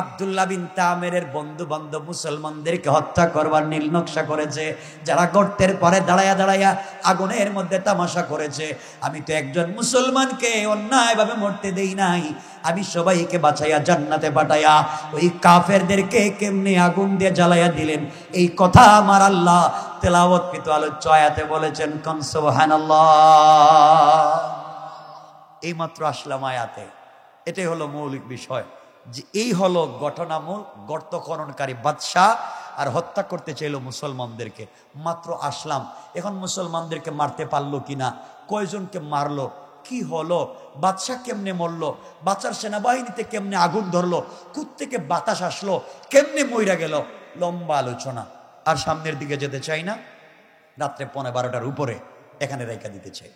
আব্দুল্লাহ বিন তামেরের বন্ধু বান্ধব মুসলমানদেরকে হত্যা করবার নীল নকশা করেছে, যারা গর্তের পরে দাঁড়ায়া দাঁড়ায়া আগুনের মধ্যে তামাশা করেছে। আমি তো একজন মুসলমানকে অন্যায়ভাবে মরতে দেই নাই, আমি সবাইকে বাঁচাইয়া জান্নাতে পাঠাইয়া ওই কাফেরদেরকে কেমনে আগুন দিয়ে জ্বালাইয়া দিলেন, এই কথা আমার আল্লাহ তেলাওয়াতকৃত আলোচ্য আয়াতে বলেছেন। কোন সুবহানাল্লাহ। এই মাত্র আসলাম আয়াতে। এটাই হলো মৌলিক বিষয়, যে এই হলো ঘটনামূল। গর্ত খননকারী বাদশাহ আর হত্যা করতে চাইল মুসলমানদেরকে। মাত্র আসলাম, এখন মুসলমানদেরকে মারতে পারলো কিনা, কয়জনকে মারলো, কি হলো, বাদশাহ কেমনে মরলো, বাদশার সেনাবাহিনীতে কেমনে আগুন ধরলো, কোত্থেকে বাতাস আসলো, কেমনে মইরা গেল, লম্বা আলোচনা। আর সামনের দিকে যেতে চাই না, রাত্রে 12:15 উপরে এখানে রেখা দিতে চাই।